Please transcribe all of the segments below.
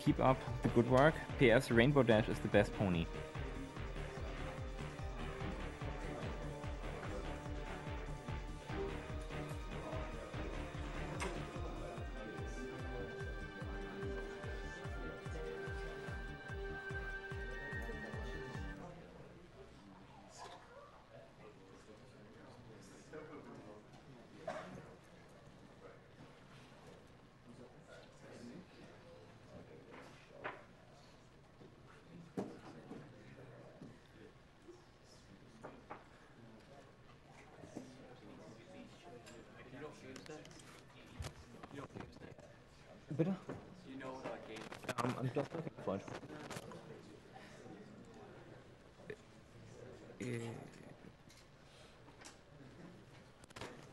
keep up the good work. PS, Rainbow Dash is the best pony. Bitte? I'm just looking for it.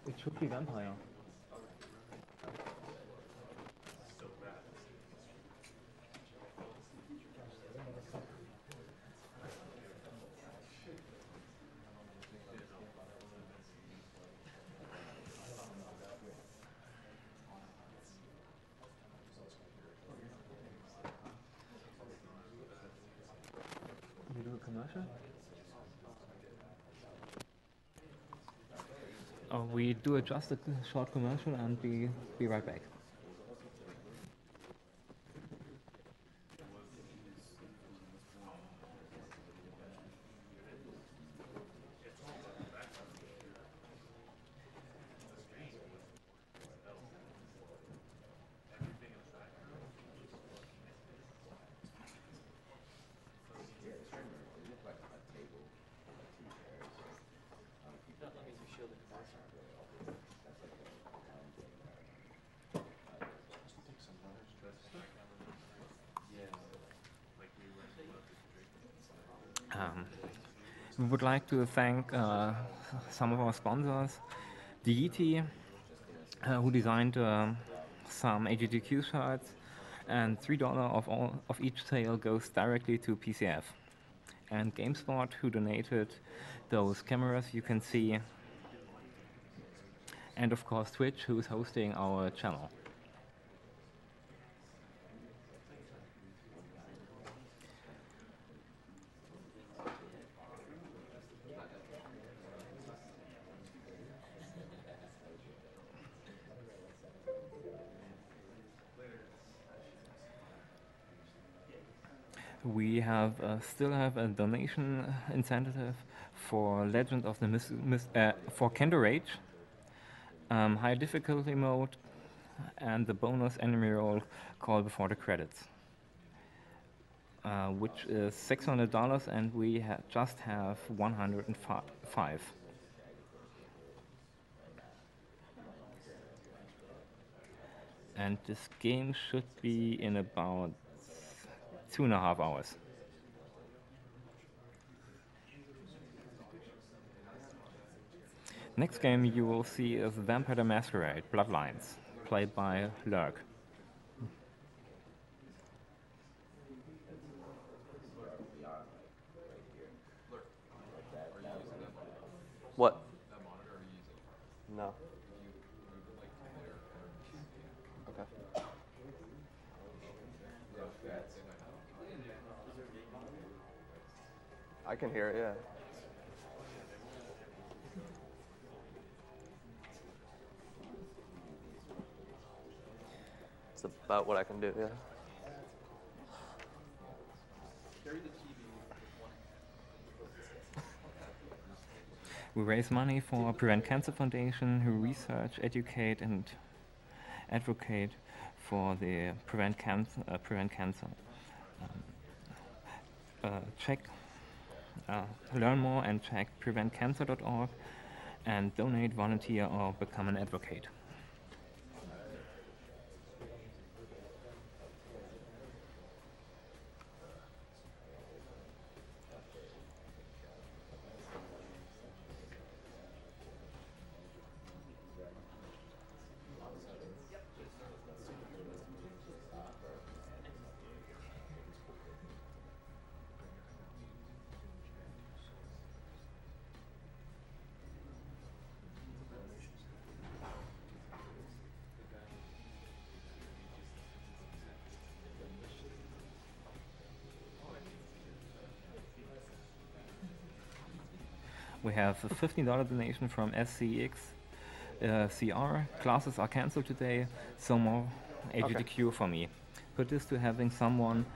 It should be Vampire. We do a commercial? We do just a short commercial and be right back. We would like to thank some of our sponsors, Deity, who designed some AGDQ shirts, and $3 of each sale goes directly to PCF. And GameSpot, who donated those cameras you can see, and of course Twitch, who is hosting our channel. We still have a donation incentive for Legend of the for Kendo Rage, high difficulty mode, and the bonus enemy roll call before the credits, which is $600, and we just have 105. And this game should be in about 2.5 hours. Next game you will see is Vampire the Masquerade, Bloodlines, played by Lurk. What? No. Okay. I can hear it, yeah. It's about what I can do, yeah. We raise money for Prevent Cancer Foundation, who research, educate, and advocate for the prevent cancer. Learn more and check preventcancer.org and donate, volunteer, or become an advocate. We have a $15 donation from SCX CR. Classes are cancelled today, so more AGDQ for me. Put this to having someone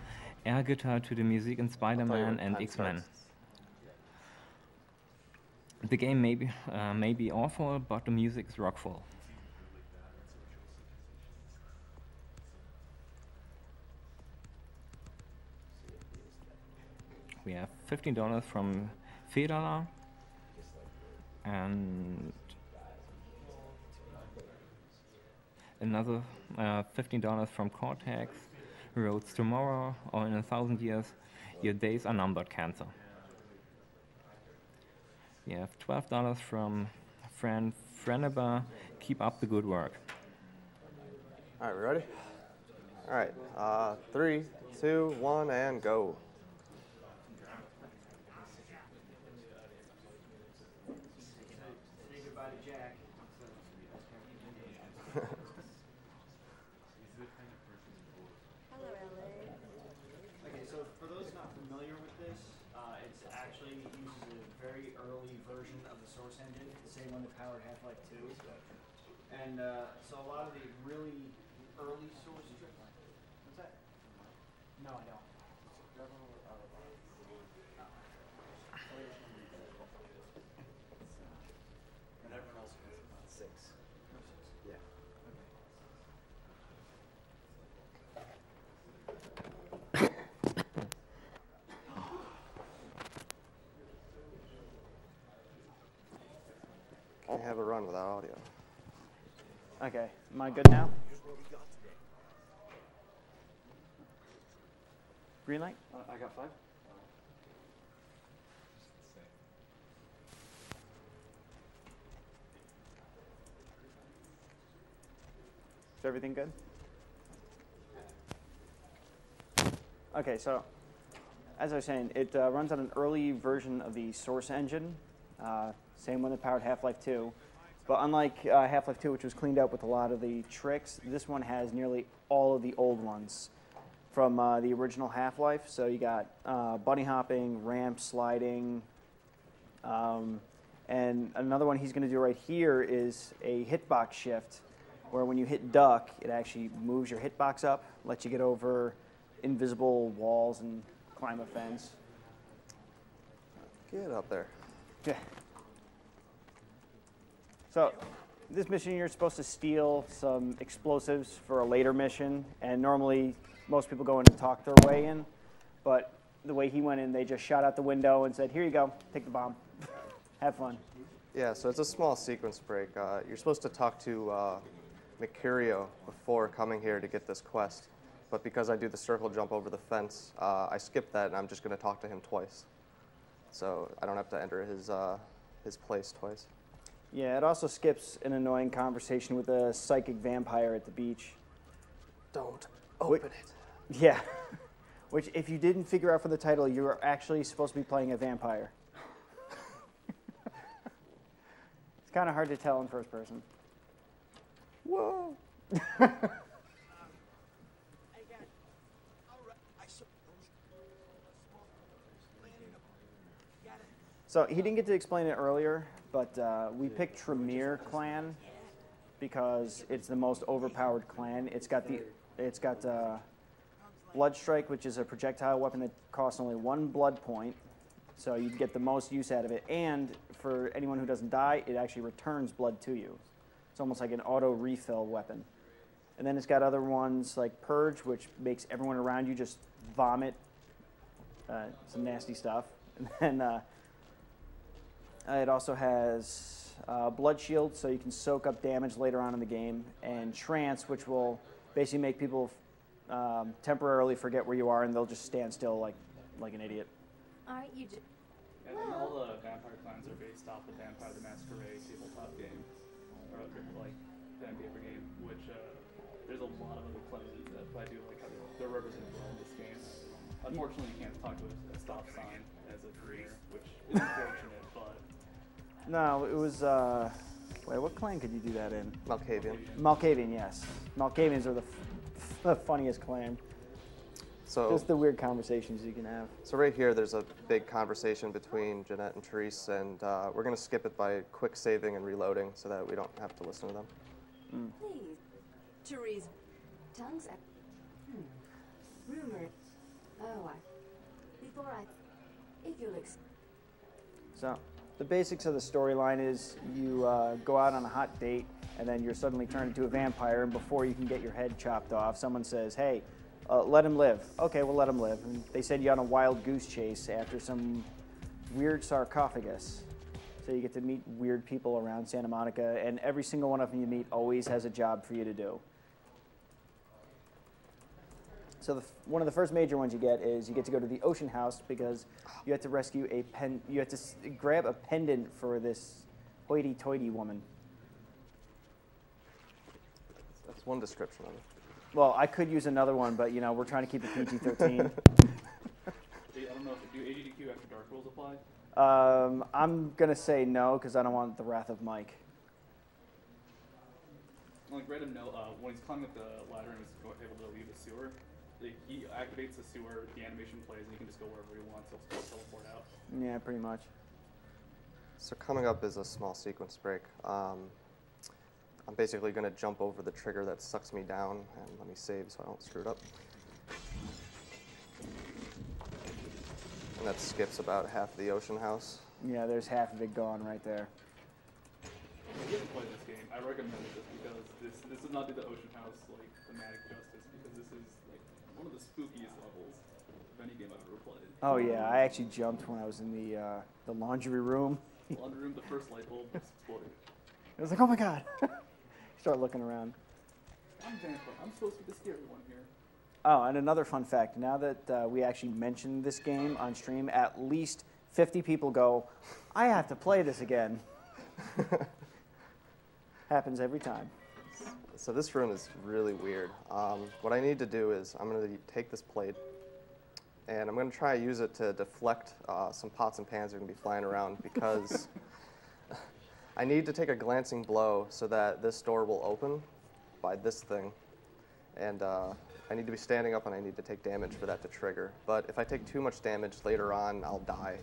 air guitar to the music in Spider-Man and X-Men. The game may be awful, but the music is rockful. We have $15 from Fedala and another $15 from Cortex. Roads tomorrow, or in 1,000 years, your days are numbered, Cancer. We have $12 from Freneba. Keep up the good work. All right, we ready? All right, 3, 2, 1, and go. Say goodbye to Jack. Hello, LA. Okay, so for those not familiar with this, it's actually uses a very early version of the source engine, the same one that powered Half-Life 2. And so a lot of the really early source... What's that? No, I don't. And everyone else has about 6. Yeah. Can't have a run without audio. Okay, am I good now? Green light? I got 5. Is everything good? Okay, so as I was saying, it runs on an early version of the source engine, same one that powered Half-Life 2. But unlike Half-Life 2, which was cleaned up with a lot of the tricks, this one has nearly all of the old ones from the original Half-Life. So you got bunny hopping, ramp sliding, and another one he's going to do right here is a hitbox shift, where when you hit duck, it actually moves your hitbox up, lets you get over invisible walls and climb a fence. Get up there. Yeah. So this mission, you're supposed to steal some explosives for a later mission, and normally most people go in and talk their way in, but the way he went in, they just shot out the window and said, here you go, take the bomb. Have fun. Yeah, so it's a small sequence break. You're supposed to talk to Mercurio before coming here to get this quest, but because I do the circle jump over the fence, I skipped that, and I'm just going to talk to him twice. So I don't have to enter his place twice. Yeah, it also skips an annoying conversation with a psychic vampire at the beach. Don't open it. Yeah, which if you didn't figure out from the title, you're actually supposed to be playing a vampire. It's kind of hard to tell in first person. Whoa. So he didn't get to explain it earlier, but we picked Tremere clan because it's the most overpowered clan. It's got Blood Strike, which is a projectile weapon that costs only 1 blood point, so you get the most use out of it. And for anyone who doesn't die, it actually returns blood to you. It's almost like an auto refill weapon. And then it's got other ones like Purge, which makes everyone around you just vomit some nasty stuff. And then it also has Blood Shield, so you can soak up damage later on in the game, and Trance, which will basically make people temporarily forget where you are, and they'll just stand still like an idiot. All right, you And then all the vampire clans are based off the Vampire the Masquerade tabletop game, or like the paper game, which there's a lot of other clans that I do like how they're represented well in this game. Unfortunately, you can't talk to a stop sign as a career, which is unfortunate, but... No, it was, wait, what clan could you do that in? Malkavian. Malkavian, yes. Malkavians are the funniest clan. So, Just the weird conversations you can have. so right here, there's a big conversation between Jeanette and Therese, and we're going to skip it by quick saving and reloading so that we don't have to listen to them. Please. Therese. Tongues are... Rumor. Oh, before I... If you'll So, the basics of the storyline is you go out on a hot date, and then you're suddenly turned into a vampire, and before you can get your head chopped off, someone says, hey, let him live. Okay, we'll let him live. And they send you on a wild goose chase after some weird sarcophagus. So you get to meet weird people around Santa Monica, and every single one of them you meet always has a job for you to do. So one of the first major ones you get is you get to go to the ocean house because you have to rescue you have to grab a pendant for this hoity-toity woman. That's one description of it. Well, I could use another one, but you know we're trying to keep it PG-13. I don't know if do AGDQ after dark rules apply. I'm gonna say no because I don't want the wrath of Mike. Like random note, when he's climbing up the ladder and he's able to leave the sewer, like, he activates the sewer, the animation plays, and he can just go wherever he wants. He'll still teleport out. Yeah, pretty much. So coming up is a small sequence break. I'm basically going to jump over the trigger that sucks me down, and let me save so I don't screw it up. And that skips about half the ocean house. Yeah, there's half of it gone right there. If you haven't played this game, I recommend it just because this does not do the ocean house like thematic justice, because this is like one of the spookiest levels of any game I've ever played. Oh yeah, I actually jumped when I was in the laundry room. Laundry room, the first light bulb exploded. I was like, oh my god. Start looking around. I'm Vampire. I'm supposed to be the scary one here. Oh, and another fun fact, now that we actually mentioned this game on stream, at least 50 people go, I have to play this again. Happens every time. So this room is really weird. What I need to do is I'm going to take this plate, and I'm going to try to use it to deflect some pots and pans that are going to be flying around, because I need to take a glancing blow so that this door will open by this thing. And I need to be standing up, and I need to take damage for that to trigger. But if I take too much damage later on, I'll die.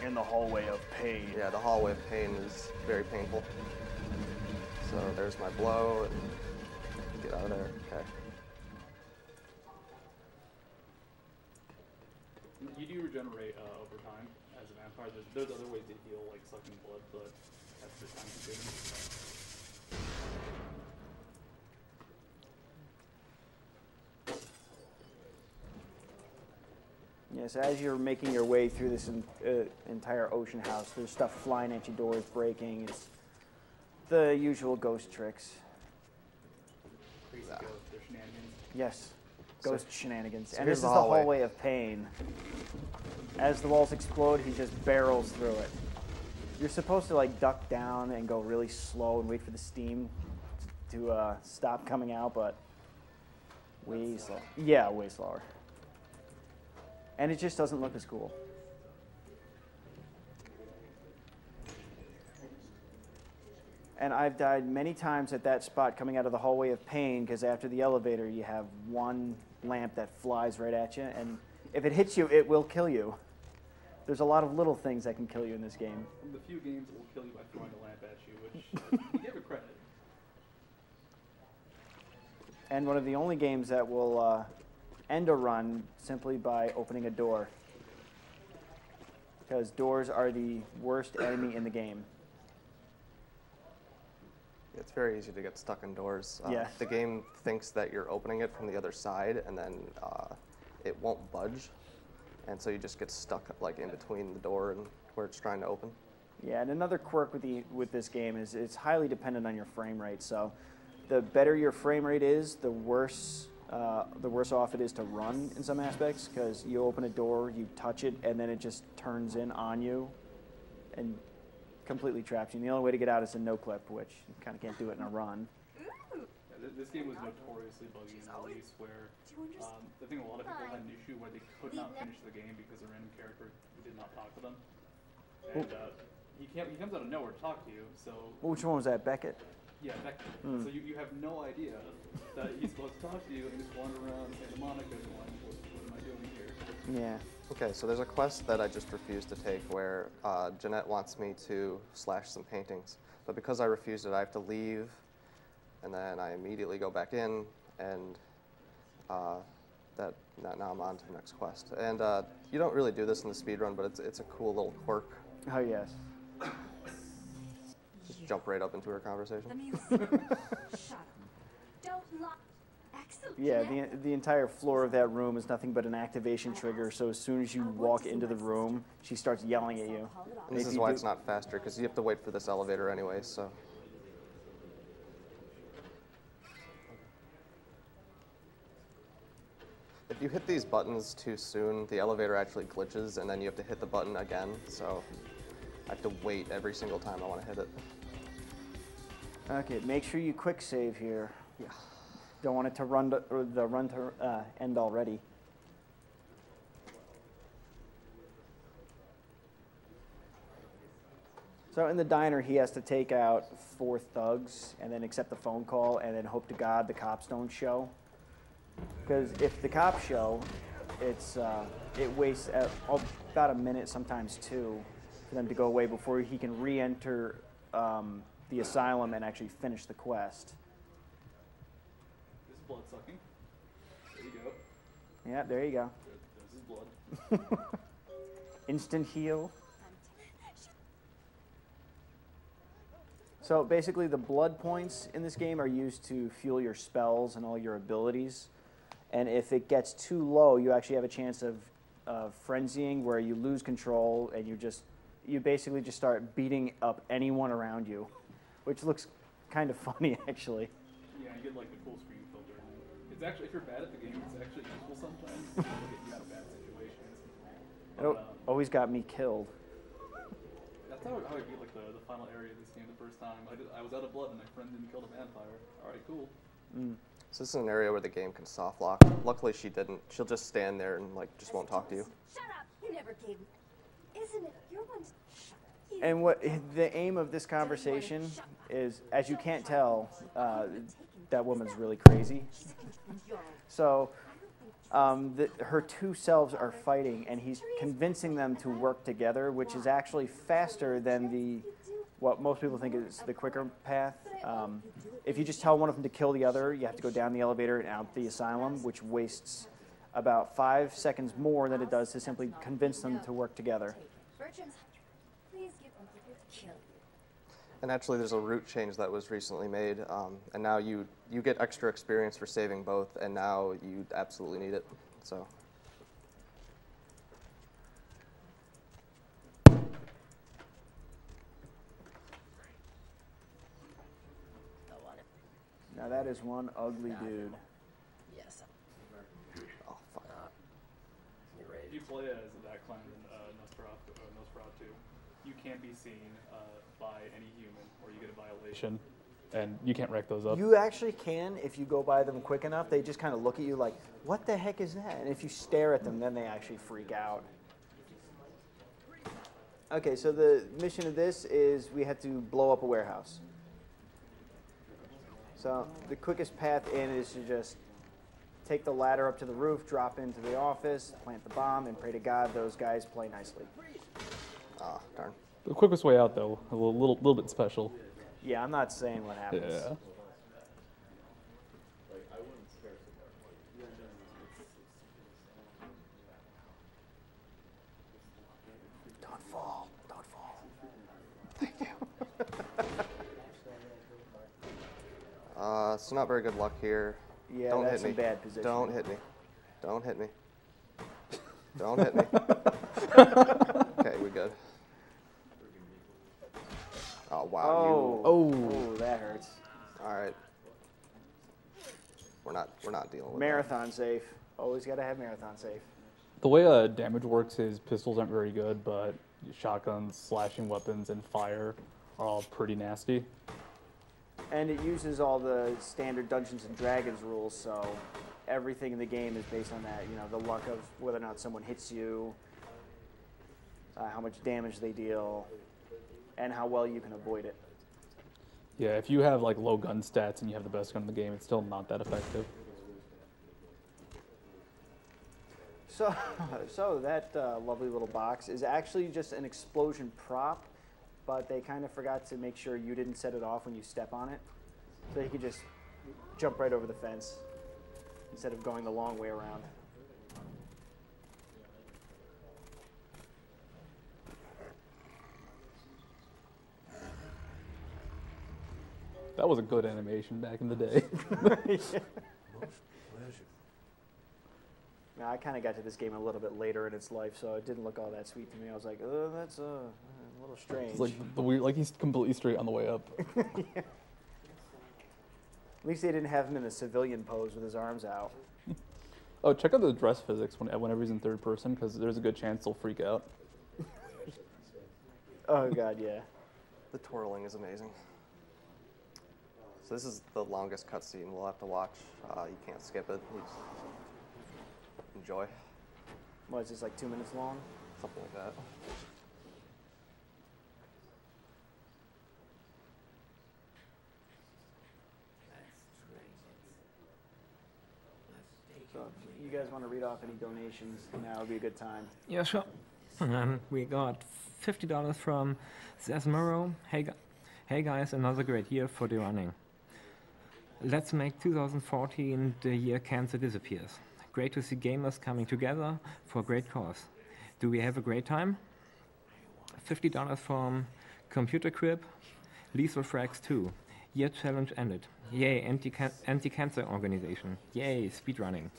In the hallway of pain. Yeah, the hallway of pain is very painful. So there's my blow, and get out of there. Okay. You do regenerate over time as a vampire. There's other ways to heal, like sucking blood, but that's just time consuming. Yes, as you're making your way through this entire ocean house, there's stuff flying at you, doors breaking. It's the usual ghost tricks. Crazy ghosts, their shenanigans. Yes, ghost shenanigans. so And here's this is the the hallway. hallway of pain. As the walls explode, he just barrels through it. You're supposed to like duck down and go really slow and wait for the steam to stop coming out, but way slow. Yeah, way slower. And it just doesn't look as cool. And I've died many times at that spot coming out of the hallway of pain, because after the elevator you have one lamp that flies right at you, and if it hits you, it will kill you. There's a lot of little things that can kill you in this game. One of the few games that will kill you by throwing a lamp at you, which you give it credit. And one of the only games that will end a run simply by opening a door. Because doors are the worst enemy in the game. It's very easy to get stuck indoors. Yeah. The game thinks that you're opening it from the other side, and then it won't budge. And so you just get stuck like in between the door and where it's trying to open. Yeah, and another quirk with this game is it's highly dependent on your frame rate. So the better your frame rate is, the worse off it is to run in some aspects, because you open a door, you touch it, and then it just turns in on you and completely traps you. And the only way to get out is a no-clip, which you kind of can't do it in a run. This game was notoriously buggy in release, where I think a lot of people had an issue where they could not finish the game because a random character did not talk to them. And he comes out of nowhere to talk to you, so... Which one was that, Beckett? Yeah, so you have no idea that he's supposed to talk to you and just wander around Santa Monica going, what am I doing here? Yeah. Okay, so there's a quest that I just refused to take where Jeanette wants me to slash some paintings. But because I refused it, I have to leave, and then I immediately go back in, and now I'm on to the next quest. And you don't really do this in the speedrun, but it's a cool little quirk. Oh, yes. Just jump right up into her conversation. The music. Shut up. Don't lie. Excellent. Yeah, Jeanette. the entire floor of that room is nothing but an activation trigger, so as soon as you walk into the room, she starts yelling at you. And this is why it's not faster, because you have to wait for this elevator anyways, so. If you hit these buttons too soon, the elevator actually glitches, and then you have to hit the button again, so I have to wait every single time I want to hit it. Okay, make sure you quick save here. Yeah. Don't want it to run to end already. So in the diner, he has to take out 4 thugs and then accept the phone call and then hope to God the cops don't show. Because if the cops show, it wastes about a minute, sometimes 2, for them to go away before he can re-enter the asylum and actually finish the quest. This is blood sucking. There you go. Yeah, there you go. This is blood. Instant heal. So basically the blood points in this game are used to fuel your spells and all your abilities. And if it gets too low, you actually have a chance of frenzying, where you lose control and you basically just start beating up anyone around you, which looks kind of funny actually. Yeah, you get like the cool screen filter. It's actually, if you're bad at the game, it's actually useful sometimes. It'll get you out of bad situations. It always got me killed. That's how I beat like the final area of this game the first time. I was out of blood and my friend didn't kill the vampire. All right, cool. So this is an area where the game can soft lock. Luckily she didn't. She'll just stand there and like just won't talk to you. Shut up. You never gave me. Isn't it? You're one. Shut up. You And what the aim of this conversation is, as you can't tell, that woman's really crazy. So her 2 selves are fighting, and he's convincing them to work together, which is actually faster than what most people think is the quicker path. If you just tell one of them to kill the other, you have to go down the elevator and out the asylum, which wastes about 5 seconds more than it does to simply convince them to work together. Bertram's. Please give them to kill. And actually there's a route change that was recently made, and now you get extra experience for saving both, and now you absolutely need it, so. Now that is one ugly dude. Yes. Oh, fuck. If you play as that clan in Nosferatu, you can't be seen by any human, or you get a violation, and you can't rack those up. You actually can if you go by them quick enough. They just kind of look at you like, what the heck is that? And if you stare at them, then they actually freak out. Okay, so the mission of this is we have to blow up a warehouse. So the quickest path in is to just take the ladder up to the roof, drop into the office, plant the bomb, and pray to God those guys play nicely. Ah, darn. The quickest way out, though, a little bit special. Yeah, I'm not saying what happens. Yeah. Don't fall. Don't fall. Thank you. It's not very good luck here. Yeah, Don't that's hit me. some bad position. Don't hit me. Don't hit me. Don't hit me. Okay, we good. Oh wow. Oh, that hurts. All right. We're not dealing with Marathon safe. Always got to have marathon safe. The way damage works is pistols aren't very good, but shotguns, slashing weapons, and fire are all pretty nasty. And it uses all the standard Dungeons and Dragons rules, so everything in the game is based on that. You know, the luck of whether or not someone hits you, how much damage they deal, and how well you can avoid it. Yeah, if you have like low gun stats and you have the best gun in the game, it's still not that effective. So that lovely little box is actually just an explosion prop, but they kind of forgot to make sure you didn't set it off when you step on it. So you could just jump right over the fence instead of going the long way around. That was a good animation back in the day. Yeah. Now, I kind of got to this game a little bit later in its life, so it didn't look all that sweet to me. I was like, oh, that's a little strange. It's like the weird, like he's completely straight on the way up. Yeah. At least they didn't have him in a civilian pose with his arms out. Oh, check out the dress physics whenever he's in third person, because there's a good chance he'll freak out. Oh, God, yeah. The twirling is amazing. So this is the longest cutscene we'll have to watch. You can't skip it. You just enjoy. What, is this like 2 minutes long? Something like that. So if you guys want to read off any donations, now would be a good time. Yeah, sure. We got $50 from Zesmero. Hey guys, another great year for the running. Let's make 2014 the year cancer disappears. Great to see gamers coming together for a great cause. Do we have a great time? $50 from Computer Crib. Lethal Frags 2. Year challenge ended. Yay, anti-cancer organization. Yay, speedrunning.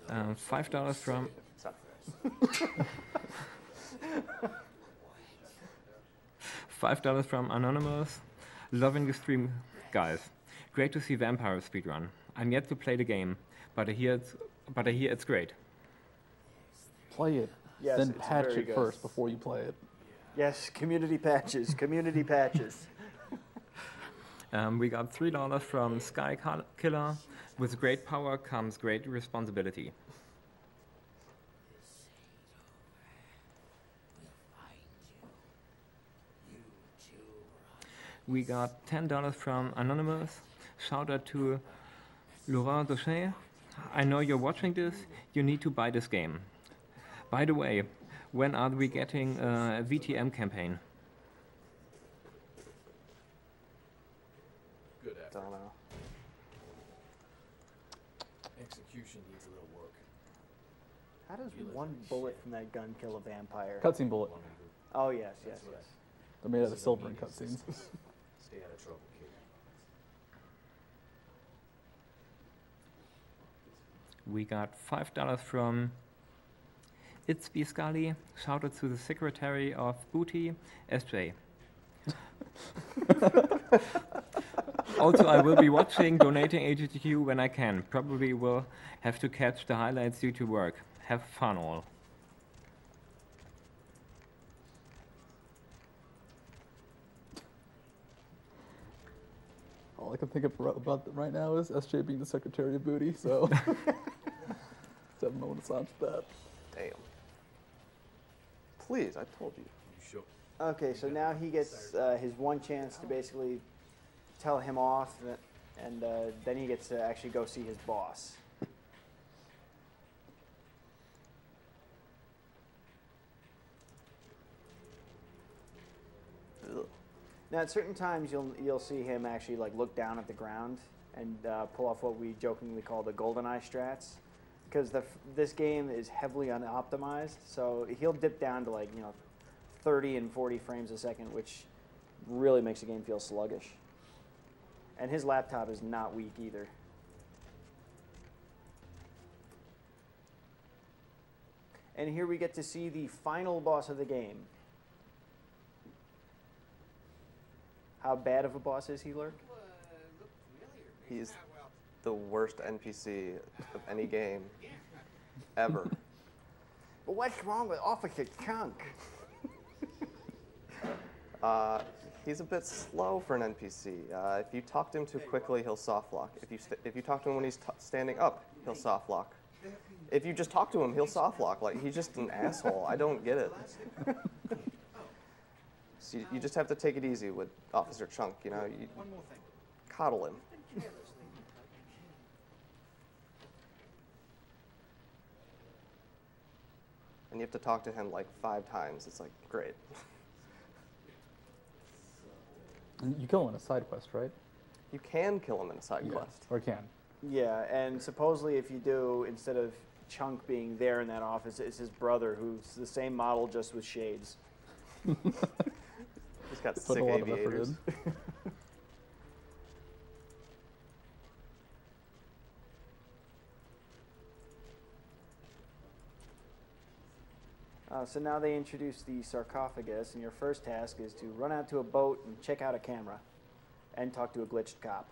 $5 from... $5 from Anonymous. Loving the stream, guys. Great to see Vampire speedrun. I'm yet to play the game, but I hear it's great. Play it, Yes, then it's patch very it good. first before you play it. Yes, community patches, community patches. We got $3 from Sky Killer. With great power comes great responsibility. We got $10 from Anonymous. Shout out to Laurent Dauchet. I know you're watching this. You need to buy this game. By the way, when are we getting a VTM campaign? Good effort. Don't know. Execution needs a little work. How does one bullet from that gun kill a vampire? Cutscene bullet. Oh, yes, yes, yes. They're made out of silver in cutscenes. Stay out of trouble, kid. We got $5 from It's B Scully. Shout out to the secretary of Booty, SJ. Also, I will be watching, donating AGTQ when I can. Probably will have to catch the highlights due to work. Have fun all. All I can think about right now is SJ being the secretary of booty, so let's have a moment of silence for that. Damn. Please, I told you. You sure? Okay, so now he gets his one chance to basically tell him off, and then he gets to actually go see his boss. Ugh. Now, at certain times, you'll see him actually like look down at the ground and pull off what we jokingly call the GoldenEye strats, because this game is heavily unoptimized. So he'll dip down to like 30 and 40 frames a second, which really makes the game feel sluggish. And his laptop is not weak either. And here we get to see the final boss of the game. How bad of a boss is he, Lurk? He's the worst NPC of any game ever. But what's wrong with Officer Chunk? He's a bit slow for an NPC. If you talk to him too quickly, he'll soft lock. If you talk to him when he's standing up, he'll soft lock. If you just talk to him, he'll soft lock. Like, he's just an asshole. I don't get it. So you just have to take it easy with Officer Chunk, you know. One more thing. Coddle him. And you have to talk to him like 5 times. It's like, great. And you kill him in a side quest, right? You can kill him in a side quest. Or can. Yeah, and supposedly if you do, instead of Chunk being there in that office, it's his brother, who's the same model, just with shades. He's got Put sick a lot of effort aviators. in. So now they introduce the sarcophagus, and your first task is to run out to a boat and check out a camera and talk to a glitched cop.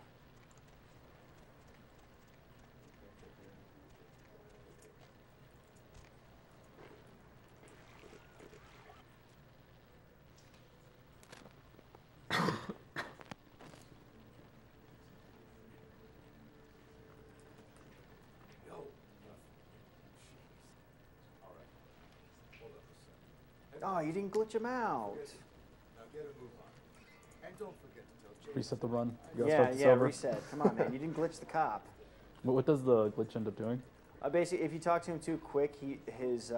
Oh, you didn't glitch him out. Now get a move on. And don't forget to tell Jason. Reset the run. You gotta Yeah, start this yeah, over. reset. Come on, man. You didn't glitch the cop. What does the glitch end up doing? Basically, if you talk to him too quick, his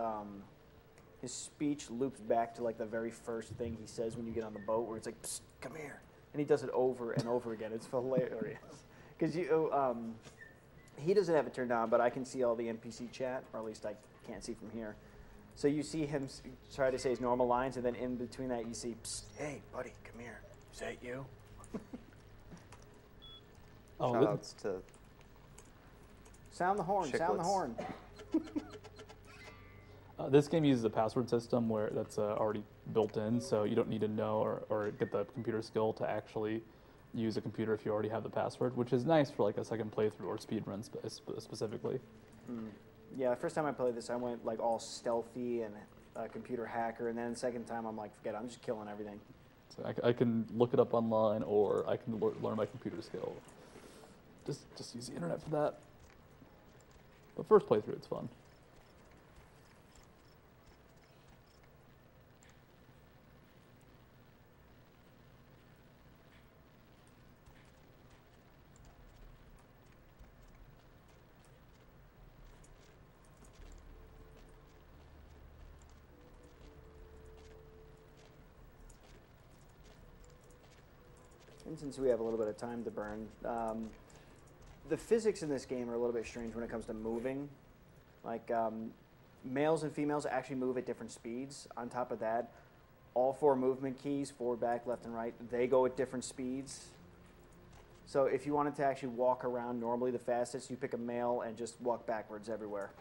speech loops back to like the very first thing he says when you get on the boat, where it's like, "Psst, come here," and he does it over and over again. It's hilarious because he doesn't have it turned on, but I can see all the NPC chat, or at least I can't see from here. So you see him try to say his normal lines, and then in between that you see, "Psst, hey, buddy, come here. Is that you?" Oh, Shoutouts to Sound the horn. Sound the Chicklets. horn. this game uses a password system where that's already built in, so you don't need to know or get the computer skill to actually use a computer if you already have the password, which is nice for like a second playthrough or speed run specifically. Yeah, the first time I played this, I went like all stealthy and a computer hacker, and then the second time I'm like, forget it, I'm just killing everything. So I can look it up online, or I can learn my computer skill. Just use the internet for that. But first playthrough, it's fun. And since we have a little bit of time to burn, the physics in this game are a little bit strange when it comes to moving. Like, males and females actually move at different speeds. On top of that, all 4 movement keys, forward, back, left, and right, they go at different speeds. So if you wanted to actually walk around normally the fastest, you pick a male and just walk backwards everywhere.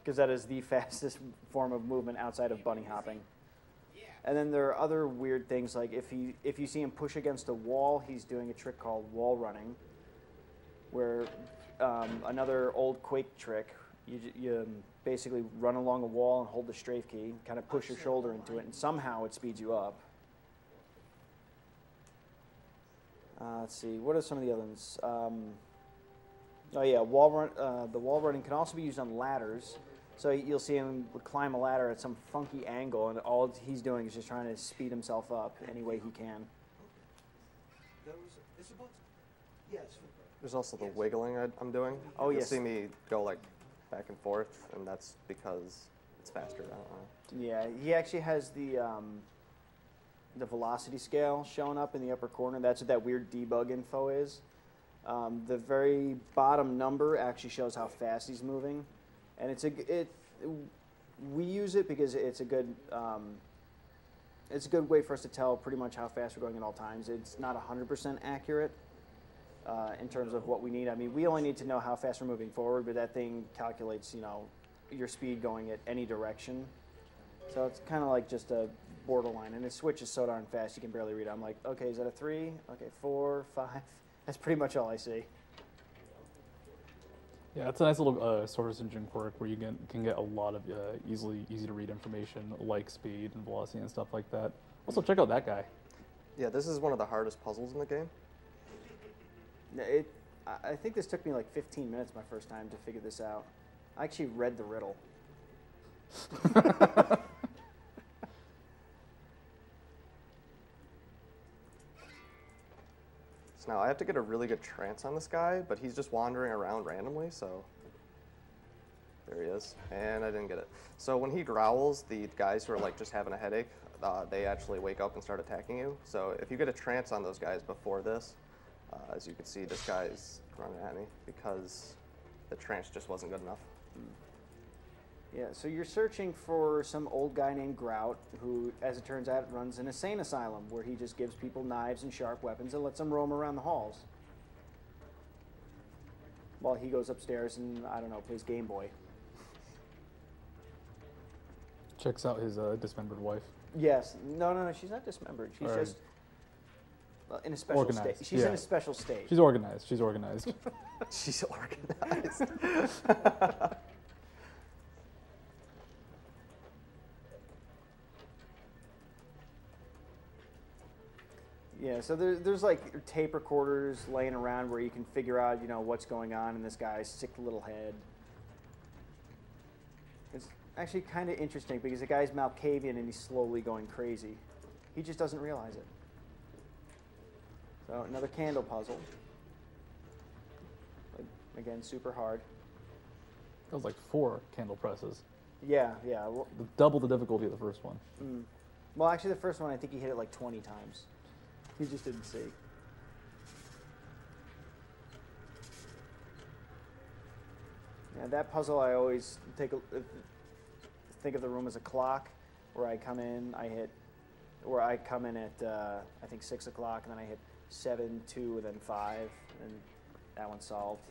Because that is the fastest form of movement outside of bunny hopping. And then there are other weird things, like if you see him push against a wall, he's doing a trick called wall running, where another old Quake trick, you basically run along a wall and hold the strafe key, kind of push your shoulder into it, and somehow it speeds you up. Let's see, what are some of the other ones? Oh yeah, wall run. The wall running can also be used on ladders. So you'll see him climb a ladder at some funky angle, and all he's doing is just trying to speed himself up any way he can. There's also the wiggling I'm doing. Oh, You'll yes. see me go like back and forth, and that's because it's faster. I don't know. Yeah, he actually has the velocity scale showing up in the upper corner. That's what that weird debug info is. The very bottom number actually shows how fast he's moving, and we use it because it's a good way for us to tell pretty much how fast we're going at all times. It's not 100% accurate in terms of what we need. I mean, we only need to know how fast we're moving forward, but that thing calculates, your speed going at any direction. So it's kind of like just a borderline, and it switches so darn fast you can barely read it. I'm like, okay, is that a 3? Okay, 4, 5. That's pretty much all I see. Yeah, it's a nice little source engine quirk where you can get a lot of easy to read information like speed and velocity and stuff like that. Also, check out that guy. Yeah, this is one of the hardest puzzles in the game. I think this took me like 15 minutes my first time to figure this out. I actually read the riddle. Now, I have to get a really good trance on this guy, but he's just wandering around randomly, so... There he is, and I didn't get it. So when he growls, the guys who are like just having a headache, they actually wake up and start attacking you. So if you get a trance on those guys before this, as you can see, this guy's running at me because the trance just wasn't good enough. Yeah, so you're searching for some old guy named Grout who, as it turns out, runs an insane asylum where he just gives people knives and sharp weapons and lets them roam around the halls. While he goes upstairs and, I don't know, plays Game Boy. Checks out his dismembered wife. Yes. No, she's not dismembered. She's just in a special state. Organized, She's yeah. in a special state. She's organized. She's organized. She's organized. Yeah, so there's like tape recorders laying around where you can figure out, you know, what's going on in this guy's sick little head. It's actually kind of interesting because the guy's Malkavian and he's slowly going crazy. He just doesn't realize it. So another candle puzzle. Again, super hard. That was like 4 candle presses. Yeah, yeah. Well, Double the difficulty of the first one. well, actually, the first one, I think he hit it like 20 times. He just didn't see. Yeah, that puzzle, I always think of the room as a clock, where I come in, at I think 6 o'clock, and then I hit 7, 2, and then 5, and that one's solved.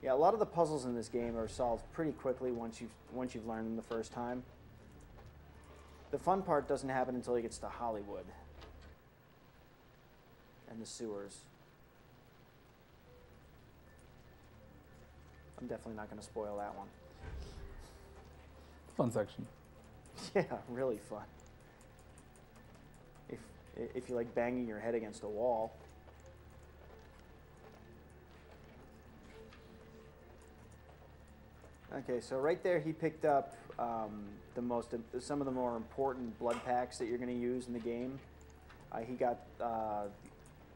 Yeah, a lot of the puzzles in this game are solved pretty quickly once you've learned them the first time. The fun part doesn't happen until he gets to Hollywood and the sewers. I'm definitely not going to spoil that one. Fun section. Yeah, really fun. If you like banging your head against a wall. Okay, so right there he picked up some of the more important blood packs that you're going to use in the game. He got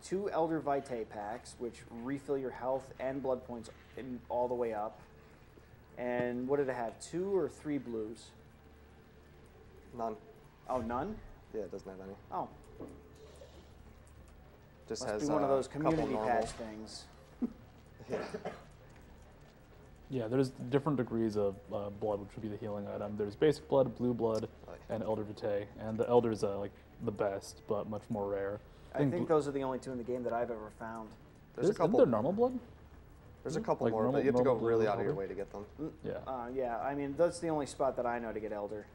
2 Elder Vitae packs, which refill your health and blood points all the way up. And what did it have? 2 or 3 blues? None. Oh, none? Yeah, it doesn't have any. Oh. Just Must has be one of those couple community normal. patch things. Yeah. Yeah, there's different degrees of blood, which would be the healing item. There's basic blood, blue blood, and Elder Vitae. And the Elder's like the best, but much more rare. I think those are the only 2 in the game that I've ever found. There's a Isn't couple. there normal blood? There's a couple Like more, normal- but you have to go normal blue really and out of your Elder? way to get them. Yeah. Yeah, I mean, that's the only spot that I know to get Elder.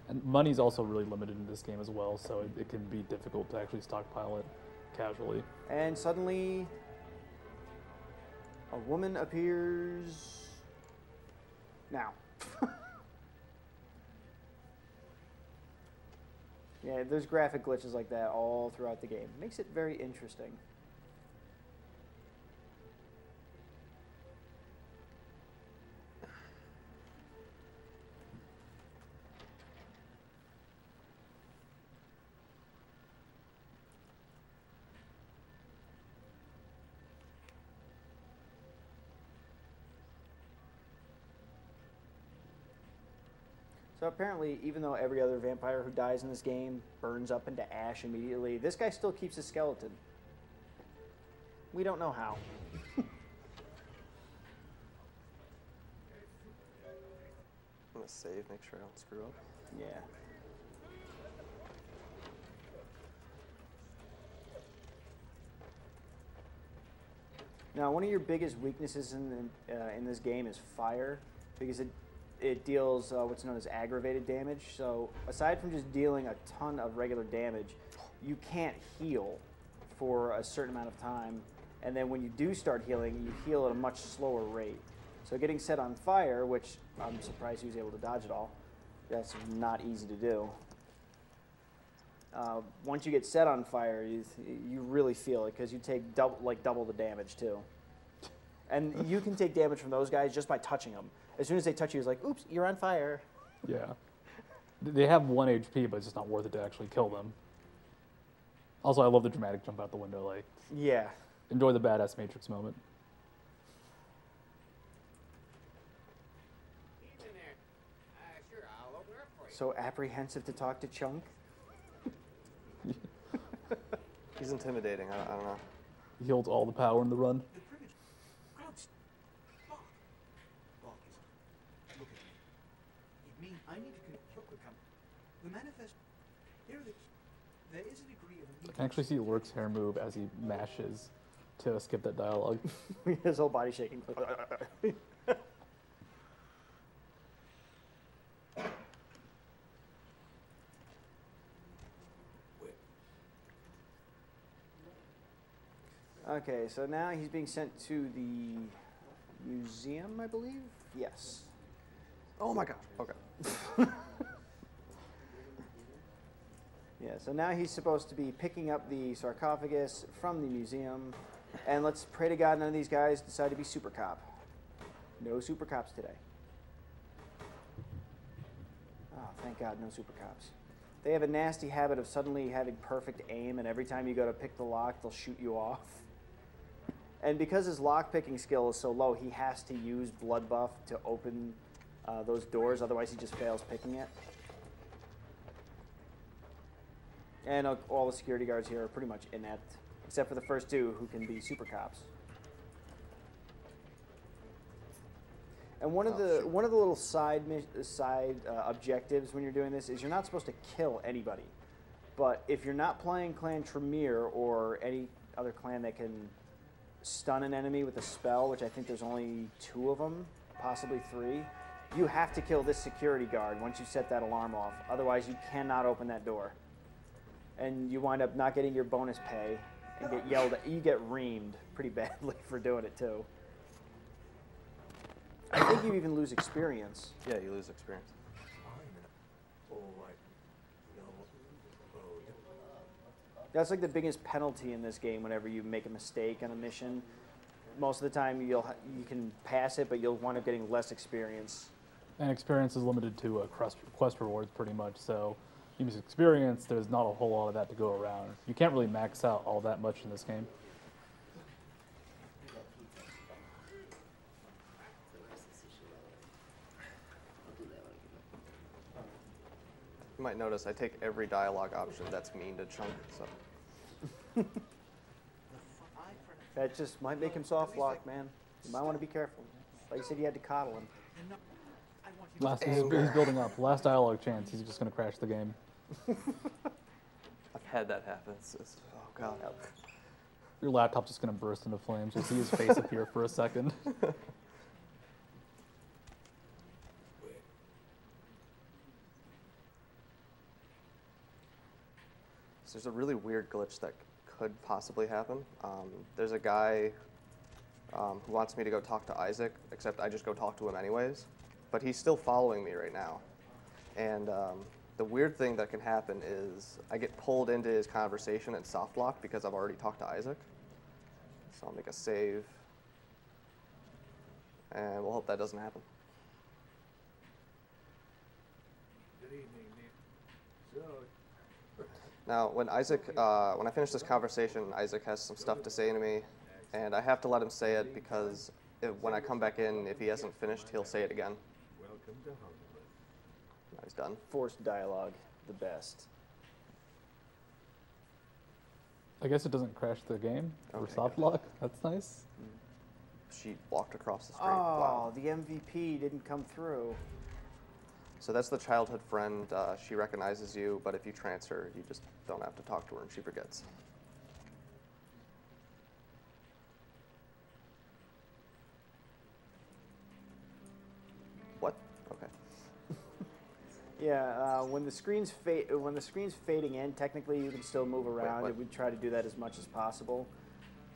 And money's also really limited in this game as well, so it can be difficult to actually stockpile it casually. And suddenly, a woman appears now. Yeah, there's graphic glitches like that all throughout the game. Makes it very interesting. So apparently, even though every other vampire who dies in this game burns up into ash immediately, this guy still keeps his skeleton. We don't know how. I'm gonna save, make sure I don't screw up. Yeah. Now, one of your biggest weaknesses in this game is fire, because it deals what's known as aggravated damage. So aside from just dealing a ton of regular damage, you can't heal for a certain amount of time. And then when you do start healing, you heal at a much slower rate. So getting set on fire, which I'm surprised he was able to dodge it all, that's not easy to do. Once you get set on fire, you really feel it because you take double the damage too. And you can take damage from those guys just by touching them. As soon as they touch you, it's like, oops, you're on fire. Yeah. They have 1 HP, but it's just not worth it to actually kill them. Also, I love the dramatic jump out the window. Like, Yeah. enjoy the badass Matrix moment. So apprehensive to talk to Chunk. He's intimidating. I don't know. He holds all the power in the run. I need to come. The manifest. Here there is a degree of. I can actually see Lurk's hair move as he mashes to skip that dialogue. His whole body shaking. Okay, so now he's being sent to the museum, I believe? Yes. Oh my gosh. Okay. Yeah, so now he's supposed to be picking up the sarcophagus from the museum. And let's pray to God none of these guys decide to be super cop. No super cops today. Oh, thank God, no super cops. They have a nasty habit of suddenly having perfect aim, and every time you go to pick the lock, they'll shoot you off. And because his lock-picking skill is so low, he has to use blood buff to open those doors, otherwise he just fails picking it. And all the security guards here are pretty much inept, except for the first two who can be super cops. And one of the little side objectives when you're doing this is you're not supposed to kill anybody. But if you're not playing Clan Tremere or any other clan that can stun an enemy with a spell, which I think there's only 2 of them, possibly 3, you have to kill this security guard once you set that alarm off. Otherwise, you cannot open that door. And you wind up not getting your bonus pay and get yelled at. You get reamed pretty badly for doing it, too. I think you even lose experience. Yeah, you lose experience. That's like the biggest penalty in this game whenever you make a mistake on a mission. Most of the time you can pass it, but you'll wind up getting less experience. And experience is limited to quest rewards pretty much, so you miss experience, there's not a whole lot of that to go around. You can't really max out all that much in this game. You might notice I take every dialogue option that's mean to Chunk, so. That just might make him soft lock, man. You might want to be careful. Like you said, you had to coddle him. He's building up. Last dialogue chance, he's just going to crash the game. I've had that happen. Oh, God. Your laptop's just going to burst into flames. You'll see his face appear for a second. So there's a really weird glitch that could possibly happen. There's a guy who wants me to go talk to Isaac, except I just go talk to him anyways. But he's still following me right now. And the weird thing that can happen is I get pulled into his conversation and soft lock because I've already talked to Isaac. So I'll make a save. And we'll hope that doesn't happen. Good evening, Nick. So, Now, when I finish this conversation, Isaac has some stuff to say to me, and I have to let him say it because when I come back in, if he hasn't finished, he'll say it again. welcome to Hollywood. Now he's done. Forced dialogue, the best. I guess it doesn't crash the game for Okay, soft good. lock. That's nice. She walked across the street. Oh, Wow. the MVP didn't come through. So that's the childhood friend. She recognizes you, but if you trance her, you just don't have to talk to her and she forgets. What? Okay. Yeah, when the screen's fading in, technically you can still move around, what? and we try to do that as much as possible.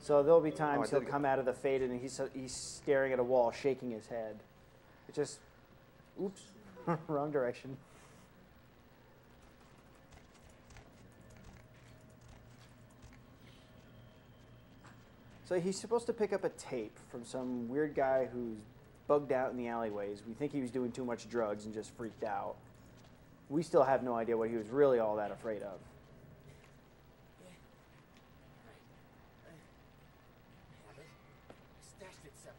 So there'll be times I he'll did come out of the fade and he's staring at a wall, shaking his head. It just, oops, wrong direction. So he's supposed to pick up a tape from some weird guy who's bugged out in the alleyways. We think he was doing too much drugs and just freaked out. We still have no idea what he was really all that afraid of.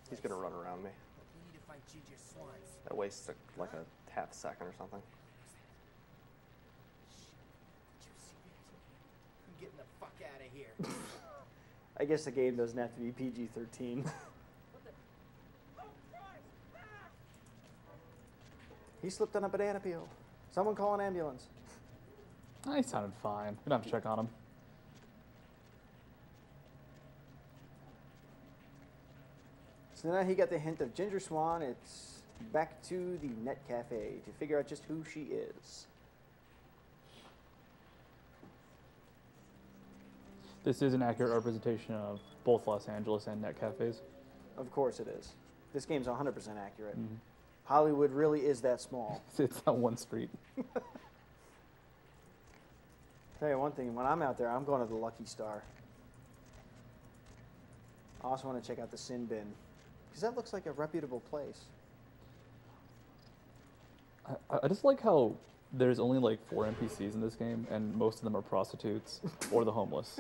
He's gonna run around me. That wastes like a half second or something. I'm getting the fuck out of here. I guess the game doesn't have to be PG-13. He slipped on a banana peel. Someone call an ambulance. He sounded fine. We don't have to check on him. So now he got the hint of Ginger Swan. It's back to the Net Cafe to figure out just who she is. This is an accurate representation of both Los Angeles and net cafes. Of course it is. This game's 100% accurate. Mm-hmm. Hollywood really is that small. It's on one street. Tell you one thing, when I'm out there, I'm going to the Lucky Star. I also want to check out the Sin Bin, because that looks like a reputable place. I just like how there's only like 4 NPCs in this game, and most of them are prostitutes or the homeless.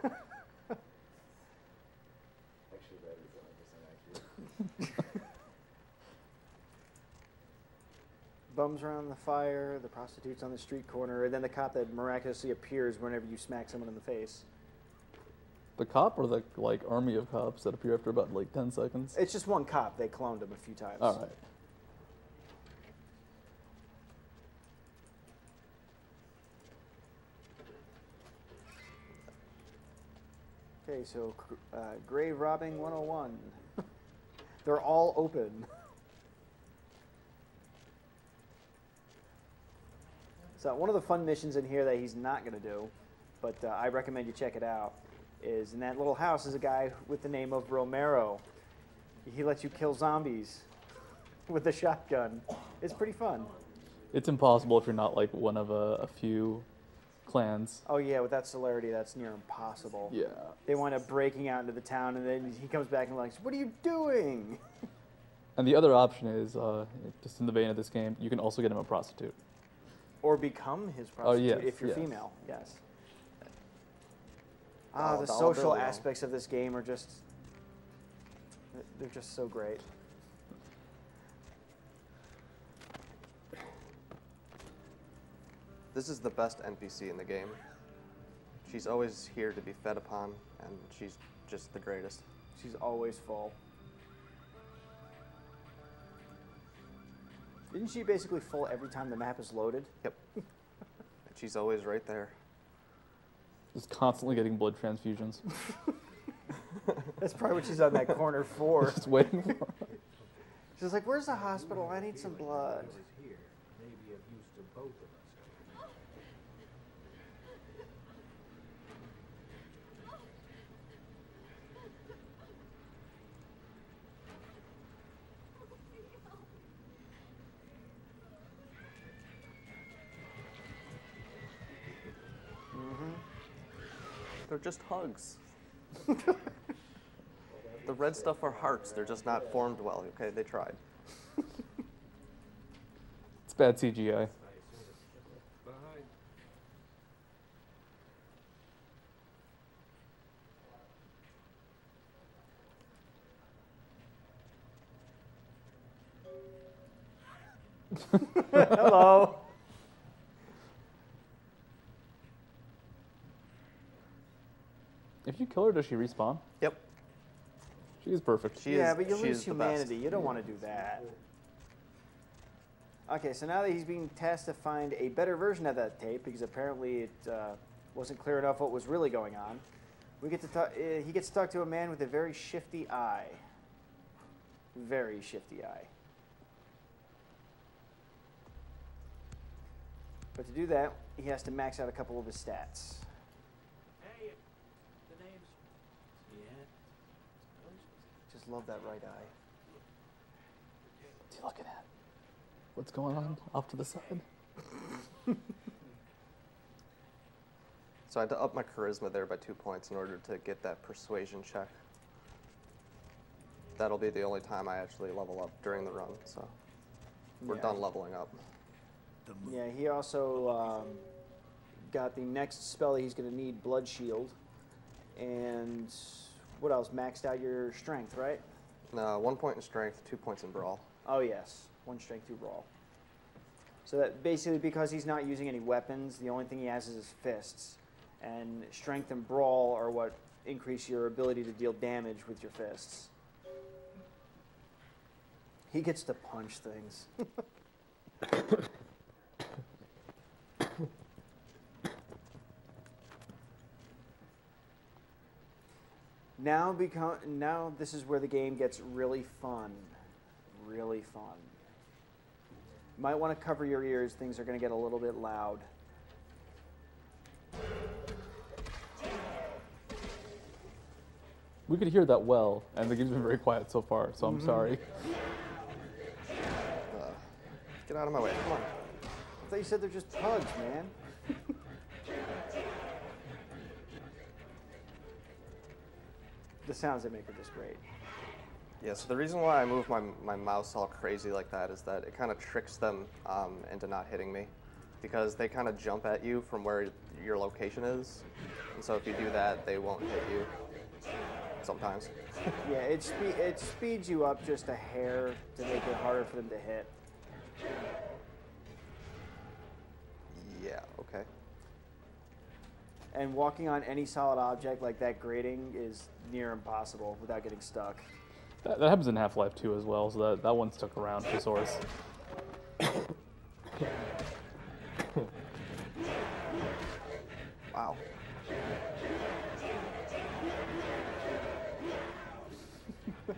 Actually, that is 100% accurate. Bums around the fire, the prostitutes on the street corner, and then the cop that miraculously appears whenever you smack someone in the face. The cop or the like army of cops that appear after about like 10 seconds? It's just one cop. They cloned him a few times. All right. Okay, so grave robbing 101. They're all open. So one of the fun missions in here that he's not going to do, but I recommend you check it out, is in that little house is a guy with the name of Romero. He lets you kill zombies with a shotgun. It's pretty fun. It's impossible if you're not like one of a few clans. Oh yeah, with that celerity, that's near impossible. Yeah. They wind up breaking out into the town, and then he comes back and like, "What are you doing?" And the other option is, just in the vein of this game, you can also get him a prostitute. Or become his prostitute yes, if you're yes. female, yes. Dollar The social bill, aspects of this game are just, they're just so great. This is the best NPC in the game. She's always here to be fed upon, and she's just the greatest. She's always full. Isn't she basically full every time the map is loaded? Yep. And she's always right there. Just constantly getting blood transfusions. That's probably what she's on that corner for. Just waiting for it. She's like, "Where's the hospital? I need some blood." Here may be of use to both of us. They're just hugs. The red stuff are hearts. They're just not formed well. Okay, they tried. It's bad CGI. Hello. If you kill her, does she respawn? Yep. She is perfect. But you she lose is the best. humanity. You don't want to do that. Okay, so now that he's being tasked to find a better version of that tape, because apparently it wasn't clear enough what was really going on, we get to talk. He gets to talk to a man with a very shifty eye. Very shifty eye. But to do that, he has to max out a couple of his stats. Hey, the name's... Yeah? Just love that right eye. What's he looking at? What's going on off to the side? So I had to up my charisma there by 2 points in order to get that persuasion check. That'll be the only time I actually level up during the run, so we're done leveling up. the moon. Yeah, he also got the next spell that he's going to need, Blood Shield. And what else? Maxed out your strength, right? No, 1 point in strength, 2 points in brawl. Oh, yes. 1 strength, 2 brawl. So that basically, because he's not using any weapons, the only thing he has is his fists. And strength and brawl are what increase your ability to deal damage with your fists. He gets to punch things. Now this is where the game gets really fun. Really fun. You might want to cover your ears. Things are going to get a little bit loud. We could hear that well, and the game's been very quiet so far, so I'm sorry. Get out of my way, come on. I thought you said they're just pugs, man. The sounds they make are just great. Yeah, so the reason why I move my mouse all crazy like that is that it kind of tricks them into not hitting me, because they kind of jump at you from where your location is. And so if you do that, they won't hit you sometimes. Yeah, it speeds you up just a hair to make it harder for them to hit. Yeah, okay. And walking on any solid object like that grating is near impossible without getting stuck. That happens in Half-Life 2 as well, so that one stuck around for Source. Wow.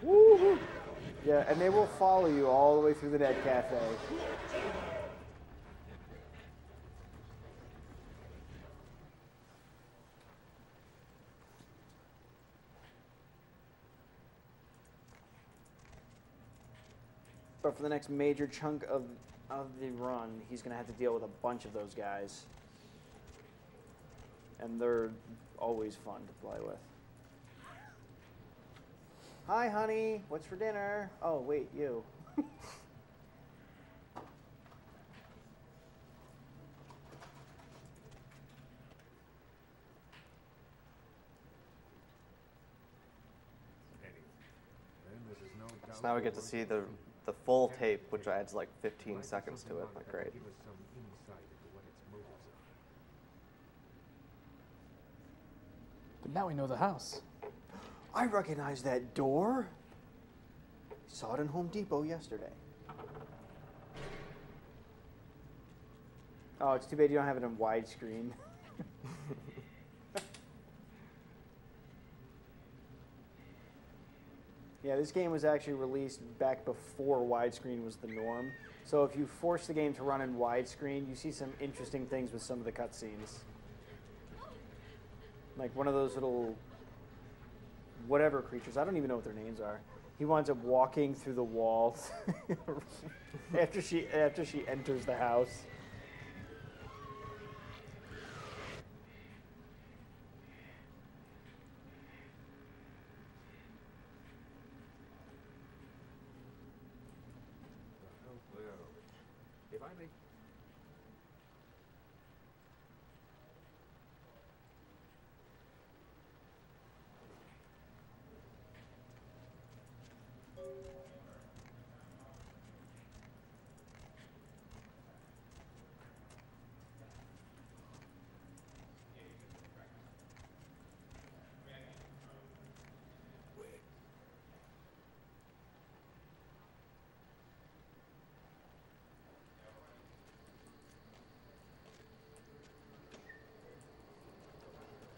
Woo-hoo. Yeah, and they will follow you all the way through the Net Cafe. But for the next major chunk of the run, he's going to have to deal with a bunch of those guys. And they're always fun to play with. Hi, honey. What's for dinner? Oh, wait, you. So now we get to see the full tape, which adds like 15 seconds to it. Like, great. But now we know the house. I recognize that door. Saw it in Home Depot yesterday. Oh, it's too bad you don't have it in widescreen. Yeah, this game was actually released back before widescreen was the norm. So if you force the game to run in widescreen, you see some interesting things with some of the cutscenes. Like one of those little whatever creatures, I don't even know what their names are. He winds up walking through the walls after she enters the house. If I may.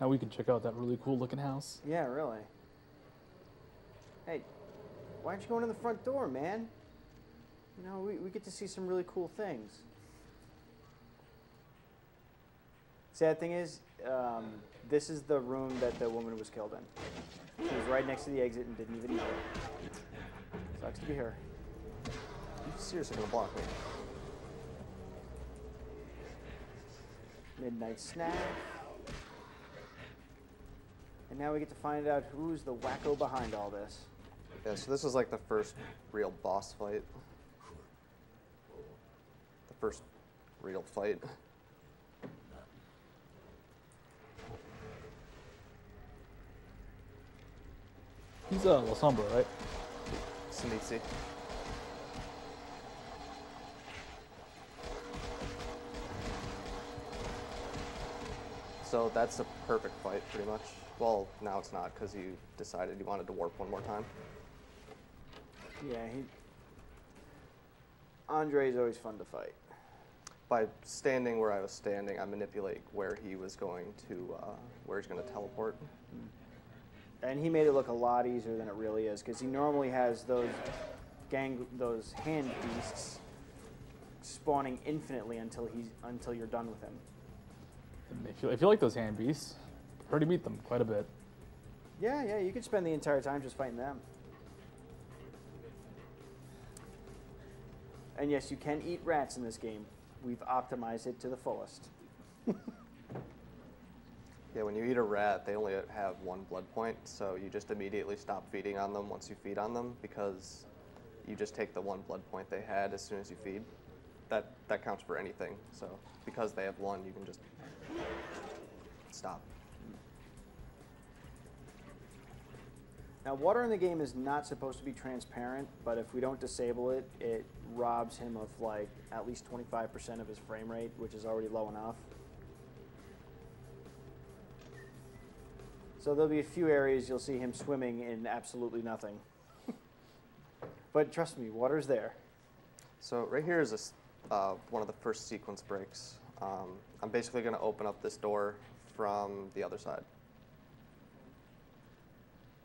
Now we can check out that really cool looking house. Yeah, really. Hey, why aren't you going in the front door, man? You know, we get to see some really cool things. Sad thing is, this is the room that the woman was killed in. She was right next to the exit and didn't even know it. Sucks to be her. You seriously gonna block me? Midnight snack. And now we get to find out who's the wacko behind all this. Yeah, so this is like the first real boss fight. The first real fight. He's La Sombra, right? Sinisi. So that's a perfect fight, pretty much. Well, now it's not, because you decided you wanted to warp one more time. Yeah, Andre's always fun to fight. By standing where I was standing, I manipulate where he was going to, where he's going to teleport. And he made it look a lot easier than it really is, because he normally has those hand beasts spawning infinitely until you're done with him. If you like those hand beasts, already beat them quite a bit. Yeah, you could spend the entire time just fighting them. And yes, you can eat rats in this game. We've optimized it to the fullest. Yeah, when you eat a rat, they only have 1 blood point, so you just immediately stop feeding on them once you feed on them, because you just take the 1 blood point they had as soon as you feed. That counts for anything, so because they have 1, you can just stop. Now, water in the game is not supposed to be transparent, but if we don't disable it, it robs him of like at least 25% of his frame rate, which is already low enough. So there'll be a few areas you'll see him swimming in absolutely nothing. But trust me, water's there. So right here is one of the first sequence breaks. I'm basically going to open up this door from the other side.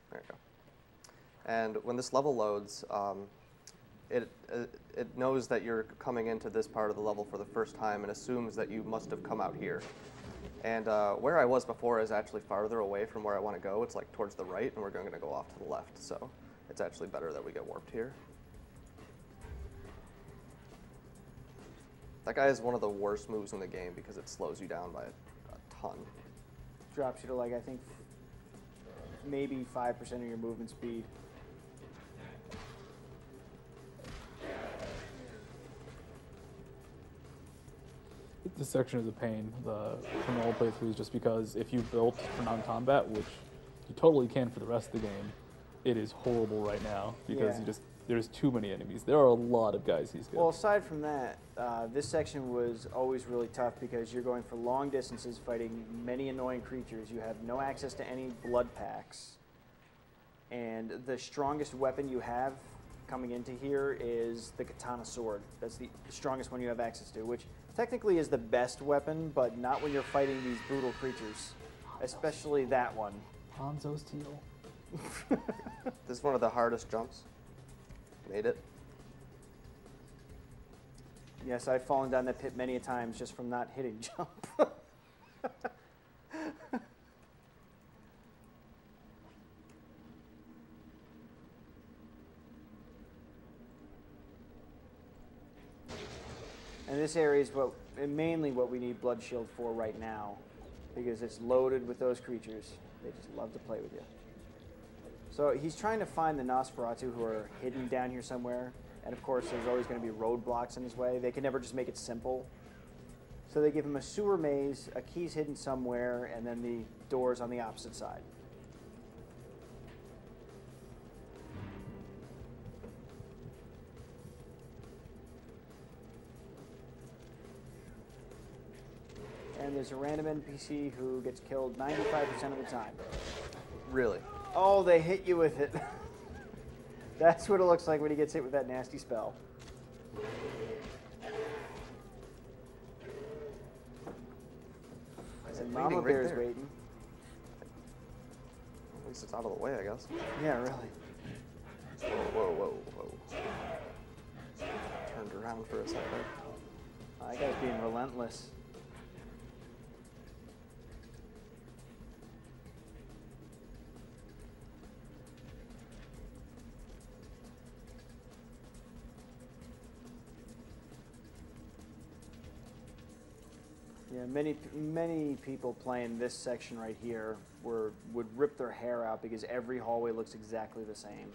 There you go. And when this level loads, it knows that you're coming into this part of the level for the first time and assumes that you must have come out here. And where I was before is actually farther away from where I want to go. It's like towards the right, and we're going to go off to the left. So it's actually better that we get warped here. That guy is one of the worst moves in the game because it slows you down by a ton. Drops you to like, I think, maybe 5% of your movement speed. This section is a pain, the normal playthroughs, just because if you built for non-combat, which you totally can for the rest of the game, it is horrible right now because there's too many enemies. There are a lot of guys he's good. Well, aside from that, this section was always really tough because you're going for long distances fighting many annoying creatures. You have no access to any blood packs. And the strongest weapon you have coming into here is the katana sword. That's the strongest one you have access to, which technically is the best weapon, but not when you're fighting these brutal creatures, especially that one. Hanzo's teal. This is one of the hardest jumps. Made it. Yes, I've fallen down that pit many a times just from not hitting jump. And this area is mainly what we need Blood Shield for right now, because it's loaded with those creatures. They just love to play with you. So he's trying to find the Nosferatu who are hidden down here somewhere, and of course there's always going to be roadblocks in his way. They can never just make it simple. So they give him a sewer maze, a key's hidden somewhere, and then the doors on the opposite side. And there's a random NPC who gets killed 95% of the time. Really? Oh, they hit you with it. That's what it looks like when he gets hit with that nasty spell. And Mama right Bear's there. waiting. At least it's out of the way, I guess. Yeah, really. Whoa. Turned around for a second. That guy's being relentless. Yeah, many people playing this section right here would rip their hair out because every hallway looks exactly the same.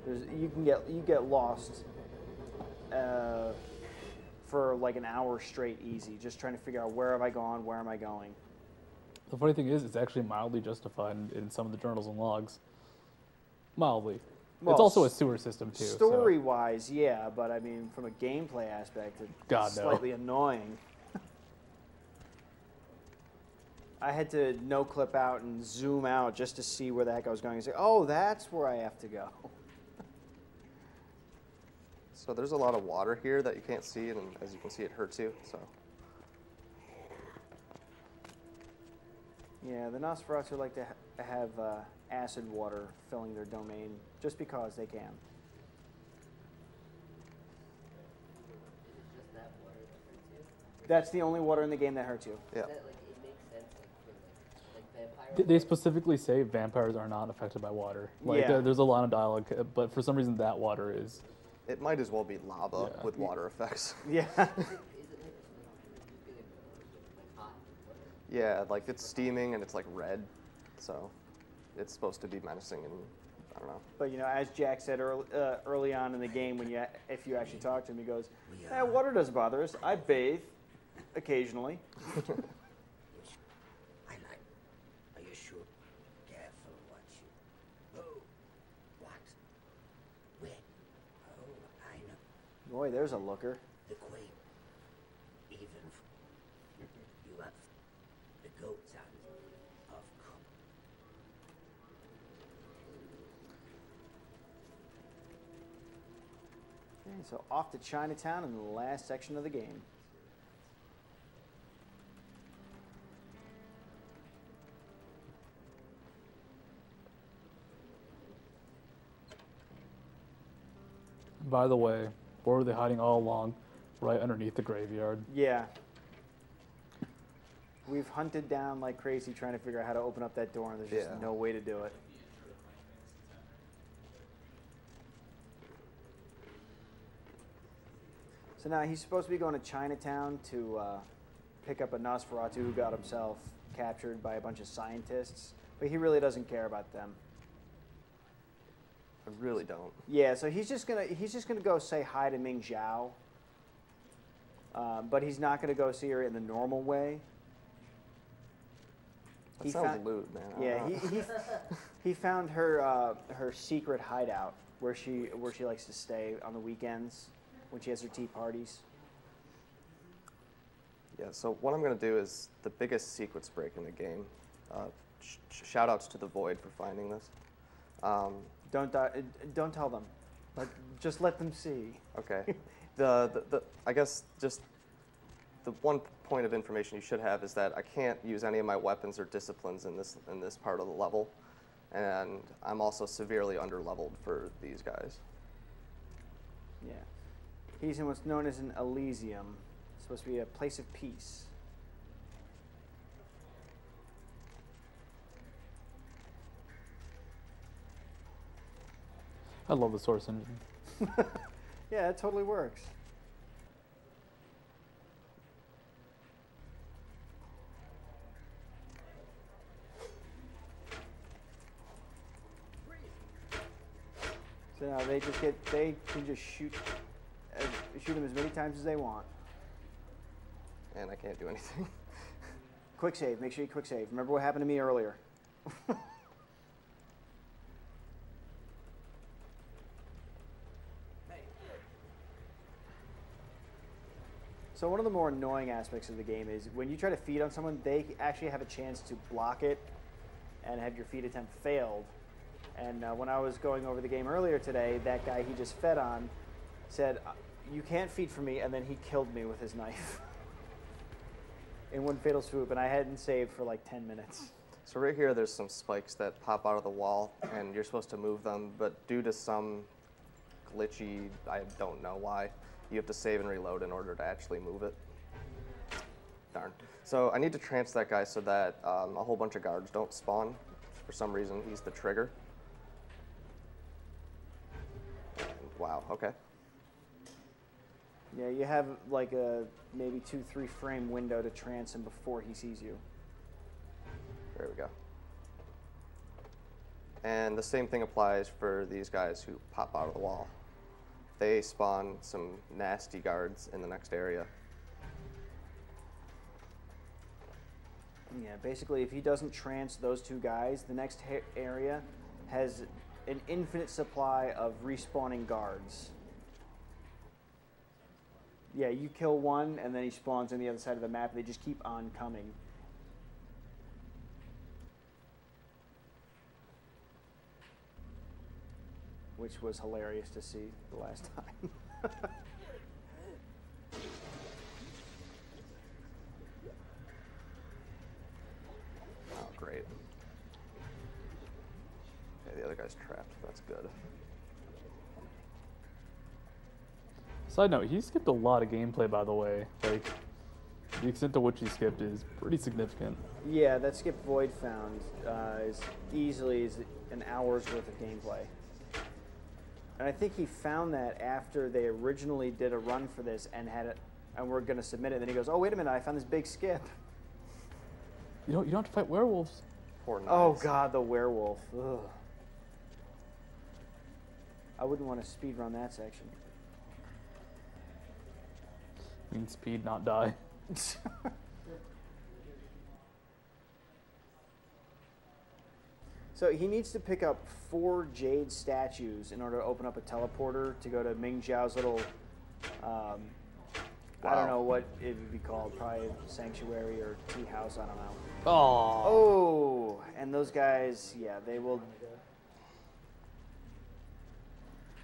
You get lost for like an hour straight easy, just trying to figure out where have I gone, where am I going. The funny thing is, it's actually mildly justified in some of the journals and logs. Mildly. Well, it's also a sewer system too. Story-wise, yeah, but I mean, from a gameplay aspect, it's slightly annoying. I had to no-clip out and zoom out just to see where the heck I was going and say, oh, that's where I have to go. So there's a lot of water here that you can't see, and as you can see, it hurts you. So. Yeah, the Nosferatu like to have acid water filling their domain just because they can. Is it just that water that hurts you? That's the only water in the game that hurts you. Yeah. That, like, it makes sense, like vampires. They specifically say vampires are not affected by water. Like Yeah. there's a lot of dialogue, but for some reason that water is. It might as well be lava Yeah. with water effects. Yeah. Is it like hot water? Yeah, like it's steaming and it's like red, so it's supposed to be menacing and I don't know. But you know, as Jack said early on in the game, if you actually talk to him, he goes, "Water doesn't bother us. I bathe occasionally." I like. Are you sure? Careful what you. Oh, what? Where? Oh, I know. Boy, there's a looker. The queen. Even you have the goats out of cook. Okay, so off to Chinatown in the last section of the game. By the way, where were they hiding all along? Right underneath the graveyard. Yeah. We've hunted down like crazy trying to figure out how to open up that door, and there's just no way to do it. So now he's supposed to be going to Chinatown to pick up a Nosferatu who got himself captured by a bunch of scientists, but he really doesn't care about them. I really don't. Yeah, so he's just gonna go say hi to Ming Zhao, but he's not gonna go see her in the normal way. That sounds lewd, man. Yeah, he found her her secret hideout where she likes to stay on the weekends when she has her tea parties. Yeah, so what I'm going to do is the biggest sequence break in the game. Shout outs to the Void for finding this. Don't tell them. Just let them see. Okay. I guess just the one point of information you should have is that I can't use any of my weapons or disciplines in this part of the level, and I'm also severely underleveled for these guys. Yeah. He's in what's known as an Elysium. It's supposed to be a place of peace. I love the source engine. Yeah, it totally works. So now they can just shoot them as many times as they want. And I can't do anything. Quick save. Make sure you quick save. Remember what happened to me earlier. So one of the more annoying aspects of the game is when you try to feed on someone, they actually have a chance to block it and have your feed attempt failed. And when I was going over the game earlier today, that guy he just fed on said, "You can't feed for me," and then he killed me with his knife in one fatal swoop, and I hadn't saved for like 10 minutes. So right here, there's some spikes that pop out of the wall, and you're supposed to move them, but due to some glitchy, I don't know why, you have to save and reload in order to actually move it. Darn. So I need to trance that guy so that a whole bunch of guards don't spawn. For some reason, he's the trigger. And wow, okay. Yeah, you have like a maybe 2-3 frame window to trance him before he sees you. There we go. And the same thing applies for these guys who pop out of the wall. they spawn some nasty guards in the next area. Yeah, basically, if he doesn't trance those two guys, the next area has an infinite supply of respawning guards. Yeah, you kill one, and then he spawns on the other side of the map. They just keep on coming. Which was hilarious to see the last time. Oh, great. Okay, the other guy's trapped. That's good. Side note, he skipped a lot of gameplay, by the way. Like, the extent to which he skipped is pretty significant. Yeah, that skip Void found is easily an hour's worth of gameplay. And I think he found that after they originally did a run for this and had it, and we're going to submit it. And then he goes, "Oh, wait a minute! I found this big skip." You don't have to fight werewolves. Poor Knives. Oh God, the werewolf. Ugh. I wouldn't want to speed run that section. Mean speed, not die. So he needs to pick up 4 jade statues in order to open up a teleporter to go to Ming Zhao's little, I don't know what it would be called, probably sanctuary or tea house, I don't know. Oh, and those guys, yeah, they will.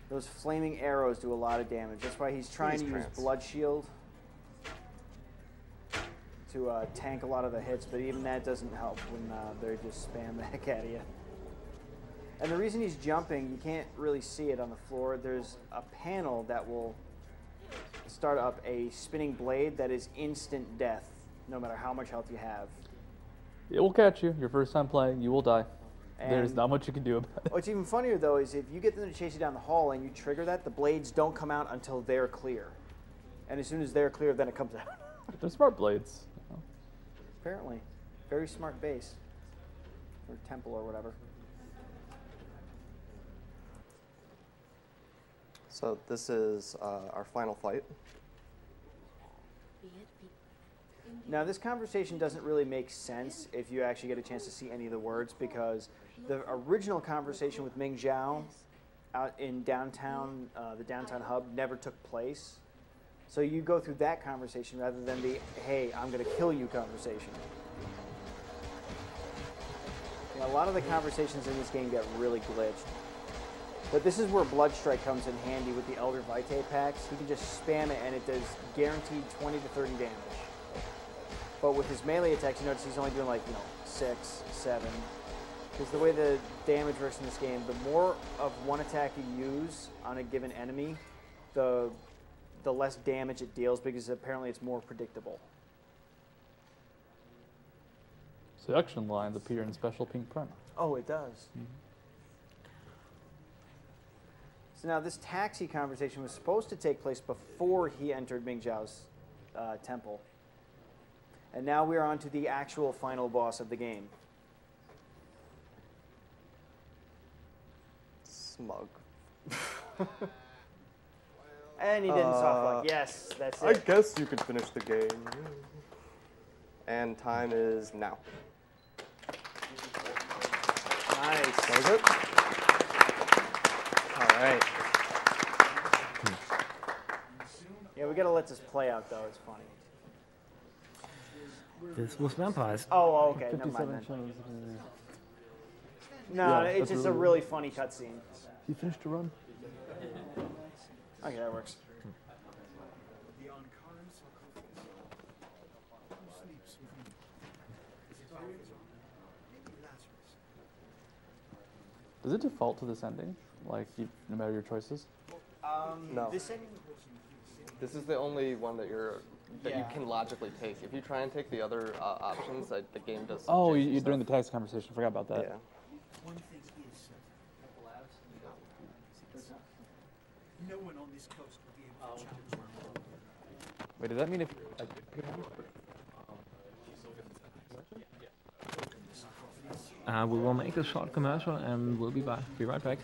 Those flaming arrows do a lot of damage. That's why he's trying to use Blood Shield to tank a lot of the hits, but even that doesn't help when they just spam the heck out of you. And the reason he's jumping, you can't really see it on the floor. There's a panel that will start up a spinning blade that is instant death, no matter how much health you have. It will catch you. Your first time playing, you will die. And there's not much you can do about it. What's even funnier, though, is if you get them to chase you down the hall and you trigger that, the blades don't come out until they're clear. And as soon as they're clear, then it comes out. They're smart blades. Apparently. Very smart base. Or temple or whatever. So this is our final fight. Now, this conversation doesn't really make sense if you actually get a chance to see any of the words, because the original conversation with Ming Zhao out in downtown, the downtown hub, never took place. So you go through that conversation rather than the, "Hey, I'm going to kill you" conversation. You know, a lot of the conversations in this game get really glitched. But this is where Bloodstrike comes in handy with the Elder Vitae packs. He can just spam it and it does guaranteed 20 to 30 damage. But with his melee attacks, you notice he's only doing like, 6, 7. Because the way the damage works in this game, the more of one attack you use on a given enemy, the less damage it deals, because apparently it's more predictable. Seduction lines appear in special pink print. Oh, it does. Mm-hmm. So now this taxi conversation was supposed to take place before he entered Ming Zhao's temple. And now we're on to the actual final boss of the game. Smug. And he didn't soft like, yes, that's it. I guess you could finish the game. And time is now. Nice. That was it? All right. Yeah, we gotta let this play out though, it's funny. This was Vampires. Oh, okay, never mind then. No, Yeah, it's just a really funny cutscene. You finished your run? Okay, that works. Does it default to this ending? Like, no matter your choices? No. This ending, This is the only one that you can logically take. If you try and take the other options, the game does. Oh, you're doing the text conversation. Forgot about that. Yeah. One thing is no one on this coast will be able to challenge. Wait, does that mean if... We will make a short commercial and we'll be right back.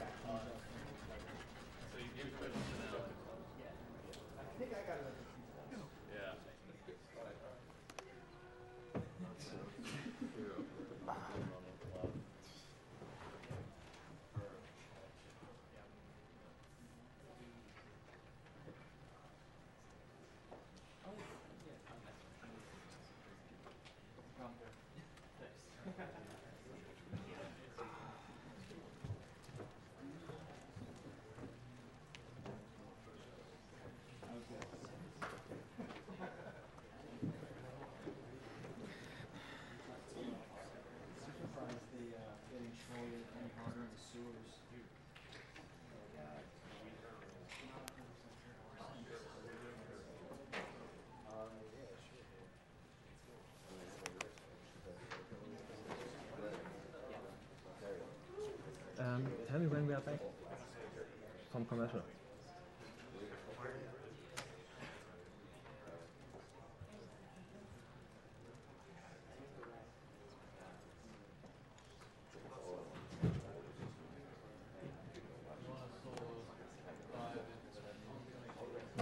sewers. Tell me when we are back from commercial.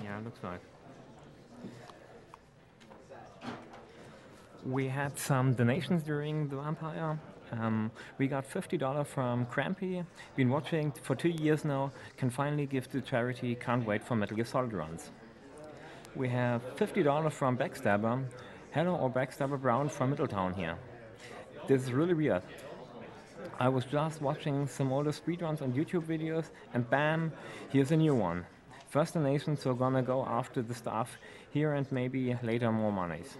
Yeah, looks like. We had some donations during the Vampire. We got $50 from Crampy. Been watching for 2 years now. Can finally give to charity. Can't wait for Metal Gear Solid runs. We have $50 from Backstabber. Hello or Backstabber Brown from Middletown here. This is really weird. I was just watching some older speedruns on YouTube videos and bam, here's a new one. First donation, so gonna go after the stuff here and maybe later more monies.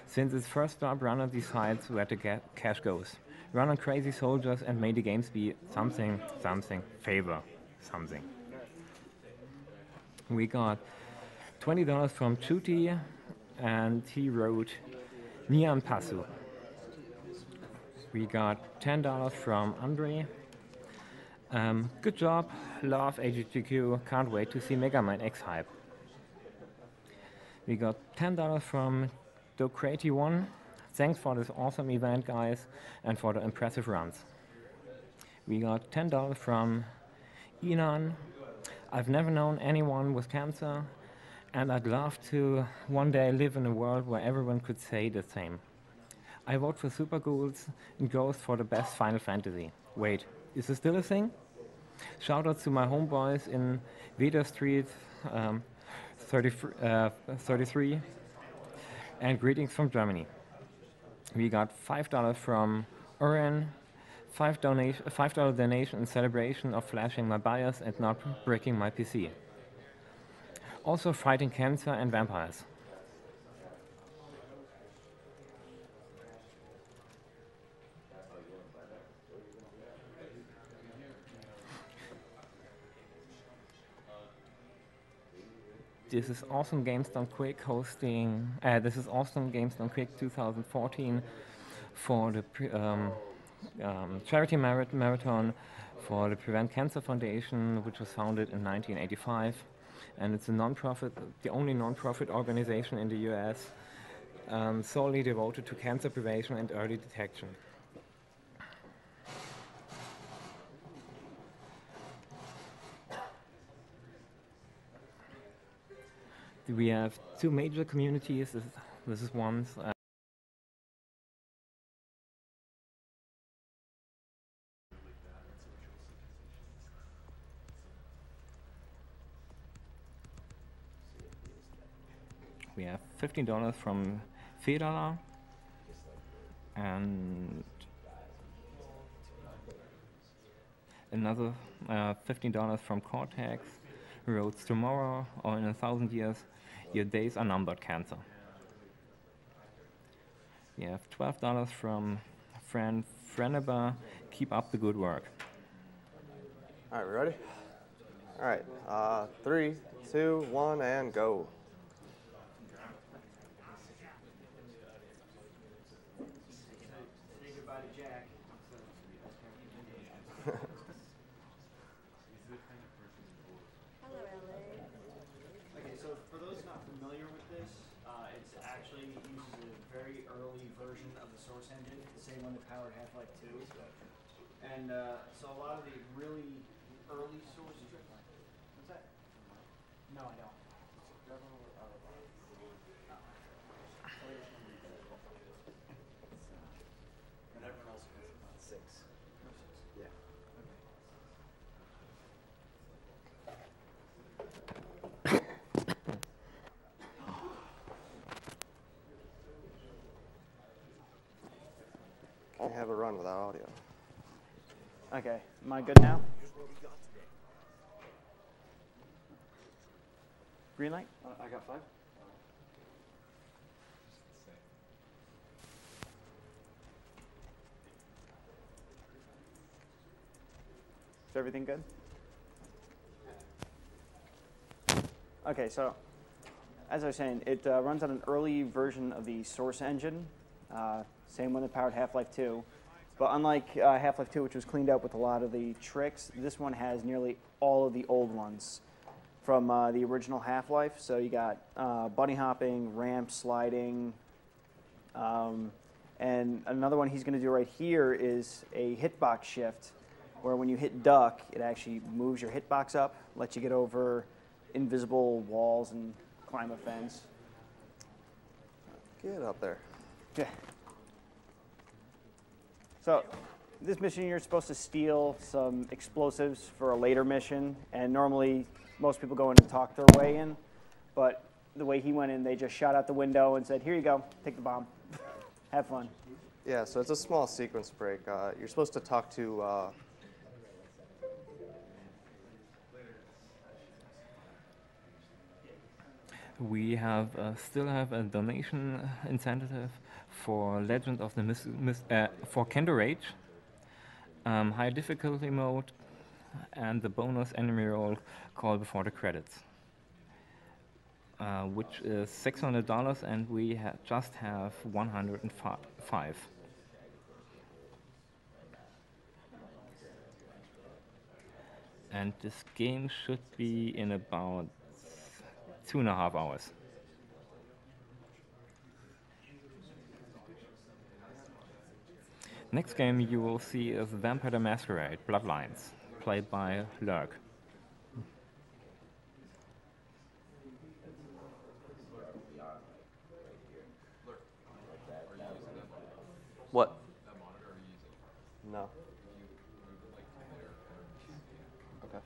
Since it's first job, runner decides where the cash goes. Run on crazy soldiers and may the games be something, favor, something. We got $20 from Chuti and he wrote Nian Pasu. We got $10 from Andre. Good job, love HGQ, can't wait to see Mega Man X hype. We got $10 from Docrati1. Thanks for this awesome event, guys, and for the impressive runs. We got $10 from Inan. I've never known anyone with cancer, and I'd love to one day live in a world where everyone could say the same. I vote for Super Ghouls and Ghost for the best Final Fantasy. Wait, is this still a thing? Shoutouts to my homeboys in Veda Street 33 and greetings from Germany. We got $5 from Oren, $5 donation in celebration of flashing my BIOS and not breaking my PC. Also fighting cancer and vampires. This is Awesome Games Done Quick hosting. This is Awesome Games Done Quick 2014 for the charity marathon for the Prevent Cancer Foundation, which was founded in 1985, and it's a non-profit, the only non-profit organization in the U.S. Solely devoted to cancer prevention and early detection. We have two major communities. This is one. We have $15 from Fedala and another $15 from Cortex. Roads tomorrow or in 1,000 years. Your days are numbered, cancer. We have $12 from friend Freneba. Keep up the good work. All right, we ready? All right, 3, 2, 1, and go. Say goodbye to Jack. Hello, LA. Okay, so for those not familiar with this, it's actually uses a very early version of the source engine, the same one that powered Half-Life 2. And so a lot of the really early source. What's that? No, I don't. And everyone else has about 6. Yeah. Can't have a run without audio. Okay, am I good now? Green light? I got 5. everything good? Okay, so as I was saying, it runs on an early version of the Source engine, same one that powered Half-Life 2. But unlike Half-Life 2, which was cleaned up with a lot of the tricks, this one has nearly all of the old ones from the original Half-Life. So you got bunny hopping, ramp sliding, and another one he's going to do right here is a hitbox shift, where when you hit duck, it actually moves your hitbox up, lets you get over invisible walls and climb a fence. Get up there. Yeah. So this mission, you're supposed to steal some explosives for a later mission, and normally most people go in and talk their way in, but the way he went in, they just shot out the window and said, here you go, take the bomb. Have fun. Yeah, so it's a small sequence break. You're supposed to talk to... We still have a donation incentive for Legend of the for Kendo Rage, high difficulty mode, and the bonus enemy roll call before the credits, which is $600, and we just have 105. And this game should be in about 2.5 hours. Next game you will see is Vampire the Masquerade, Bloodlines, played by Lurk. What? No. Okay.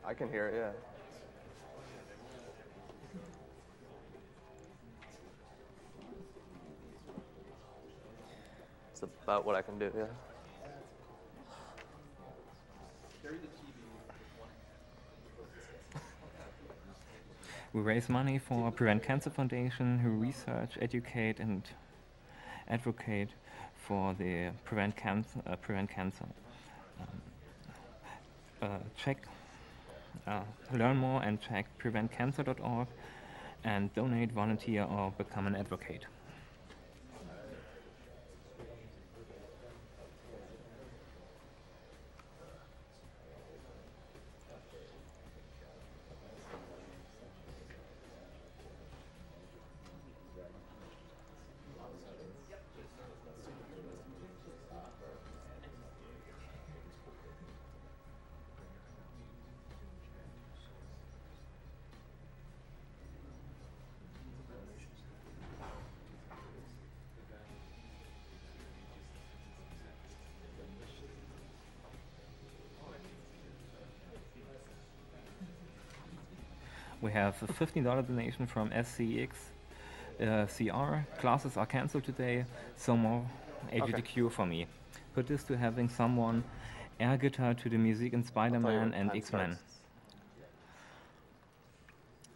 I can hear it, yeah. It's about what I can do, yeah. We raise money for Prevent Cancer Foundation, who research, educate, and advocate for the prevent cancer. Learn more and check preventcancer.org, and donate, volunteer, or become an advocate. We have a $15 donation from SCX CR. Classes are cancelled today, so more AGDQ for me. Put this to having someone air guitar to the music in Spider-Man and X-Men.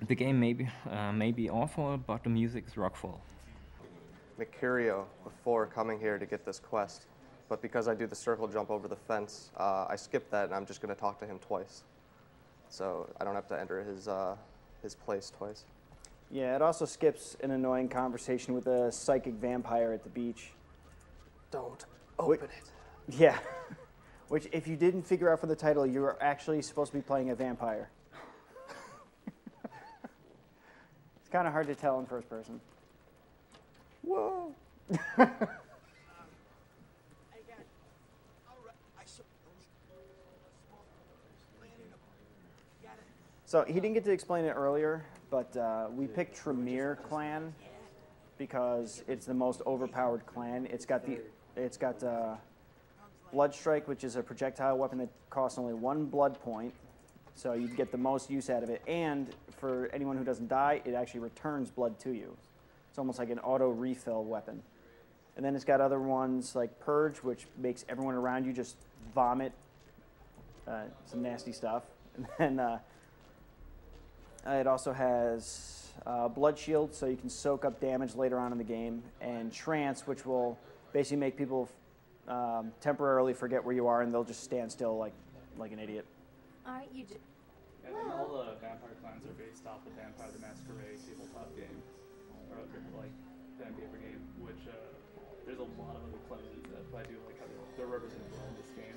The game may be awful, but the music is rockful. Mercurio before coming here to get this quest, but because I do the circle jump over the fence, I skipped that, and I'm just going to talk to him twice, so I don't have to enter his place twice. Yeah, it also skips an annoying conversation with a psychic vampire at the beach. Don't open it. Yeah, which if you didn't figure out from the title, you were actually supposed to be playing a vampire. It's kind of hard to tell in first person. Whoa. So he didn't get to explain it earlier, but we picked Tremere clan because it's the most overpowered clan. It's got Blood Strike, which is a projectile weapon that costs only 1 blood point, so you get the most use out of it. And for anyone who doesn't die, it actually returns blood to you. It's almost like an auto refill weapon. And then it's got other ones like Purge, which makes everyone around you just vomit some nasty stuff. And then it also has Blood Shield, so you can soak up damage later on in the game, and Trance, which will basically make people temporarily forget where you are, and they'll just stand still like an idiot. Aren't you just... Yeah, and all the vampire clans are based off the Vampire the Masquerade tabletop game, or like pen and paper game, which there's a lot of other clans that I do like how they're represented well in this game.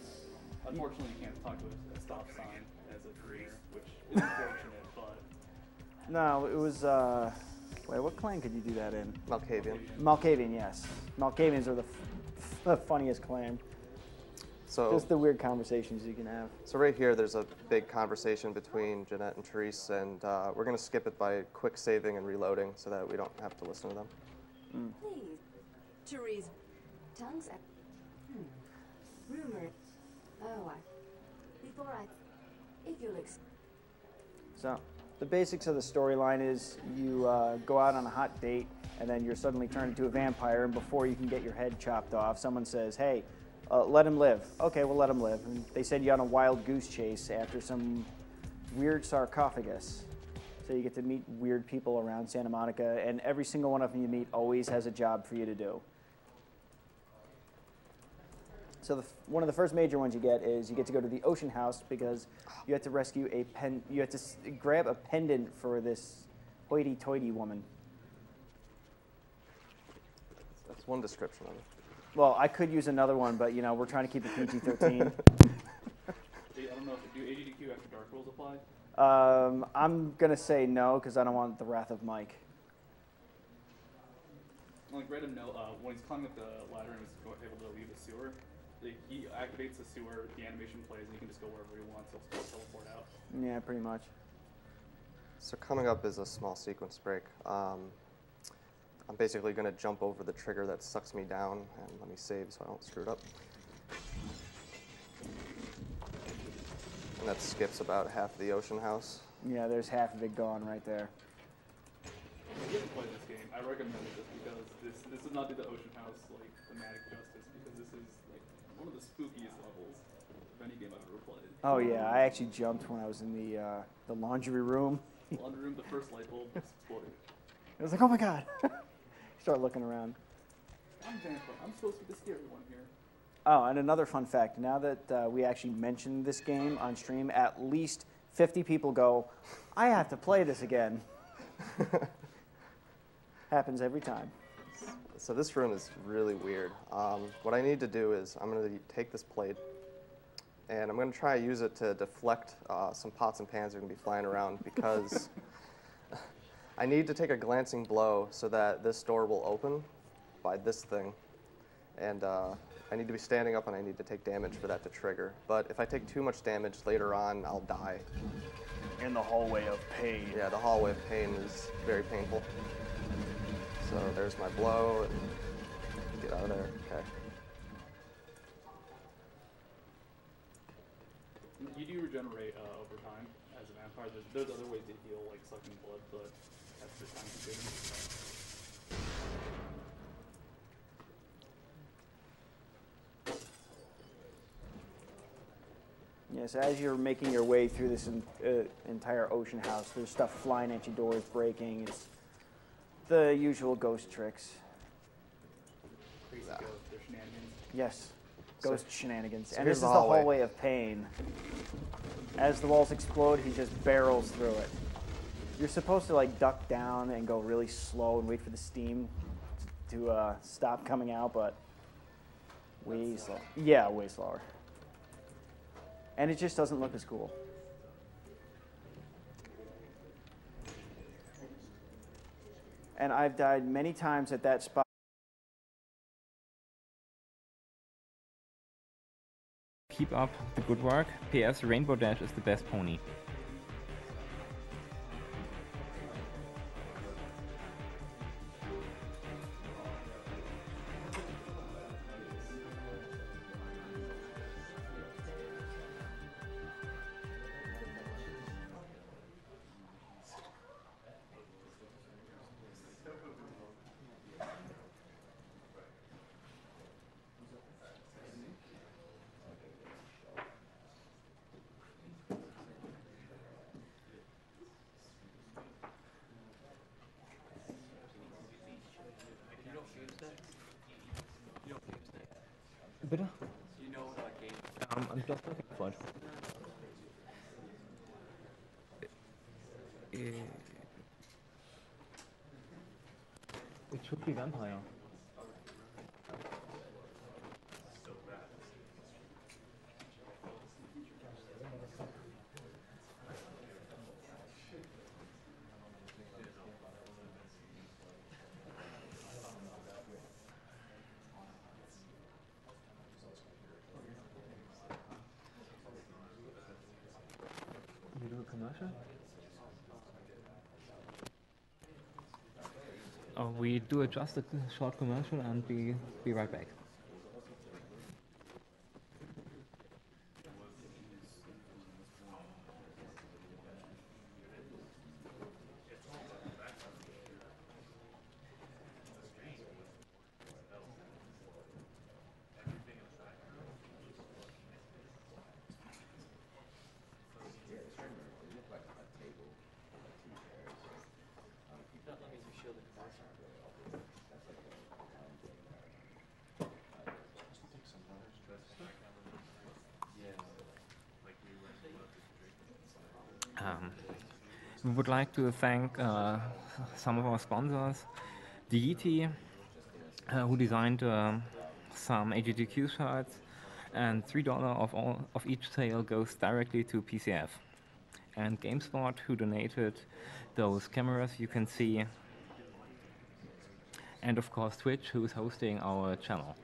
Unfortunately, you can't talk to a stop sign as a career, which is unfortunate, but... No, it was, wait, what clan could you do that in? Malkavian. Malkavian, yes. Malkavians are the funniest clan. So, just the weird conversations you can have. So right here, there's a big conversation between Jeanette and Therese, and we're going to skip it by quick saving and reloading so that we don't have to listen to them. Please, Therese, tongues are... Rumor. Oh, if you'll So, the basics of the storyline is you go out on a hot date, and then you're suddenly turned into a vampire, and before you can get your head chopped off, someone says, hey, let him live. Okay, we'll let him live. And they send you on a wild goose chase after some weird sarcophagus. So you get to meet weird people around Santa Monica, and every single one of them you meet always has a job for you to do. So one of the first major ones you get is you get to go to the ocean house because you have to rescue you have to grab a pendant for this hoity-toity woman. That's one description of it. Well, I could use another one, but, you know, we're trying to keep it PG-13. I don't know if do ADDQ after Dark rules apply? I'm going to say no, because I don't want the wrath of Mike. Like, random note, when he's climbing up the ladder and he's able to leave the sewer, he activates the sewer, the animation plays, and he can just go wherever he wants. He'll still teleport out. Yeah, pretty much. So coming up is a small sequence break. I'm basically going to jump over the trigger that sucks me down, and let me save so I don't screw it up. And that skips about half the ocean house. Yeah, there's half of it gone right there. If you haven't played this game, I recommend it just because this does not do the ocean house like thematic justice, because this is like one of the spookiest levels of any game I've ever played. Oh yeah, I actually jumped when I was in the laundry room. The laundry room, the first light bulb exploded. I was like, oh my god. Start looking around. I'm Vampire. I'm supposed to be the scary one here. Oh, and another fun fact, now that we actually mentioned this game on stream, at least 50 people go, I have to play this again. Happens every time. So this room is really weird. What I need to do is I'm going to take this plate, and I'm going to try to use it to deflect some pots and pans that are going to be flying around, because I need to take a glancing blow so that this door will open by this thing. And I need to be standing up, and I need to take damage for that to trigger. But if I take too much damage later on, I'll die. In the hallway of pain. Yeah, the hallway of pain is very painful. So there's my blow, and get out of there. Okay. You do regenerate over time as a vampire. There's other ways to heal, like sucking blood, but that's just time consuming. Yes, as you're making your way through this entire ocean house, there's stuff flying at you, doors breaking. It's the usual ghost tricks. Crazy ghost, their shenanigans. Yes, ghost shenanigans. So And here's this is the the hallway of pain. As the walls explode, he just barrels through it. You're supposed to like duck down and go really slow and wait for the steam to stop coming out, but way slow. Yeah, way slower. And it just doesn't look as cool. And I've died many times at that spot. Keep up the good work. PS, Rainbow Dash is the best pony. Bitte? You know what game? I'm just looking for it. It should be Vampire. You do a commercial? We do just a short commercial and be right back. We would like to thank some of our sponsors, DET, who designed some AGDQ shirts, and $3 of each sale goes directly to PCF. And GameSpot, who donated those cameras you can see, and of course Twitch, who is hosting our channel.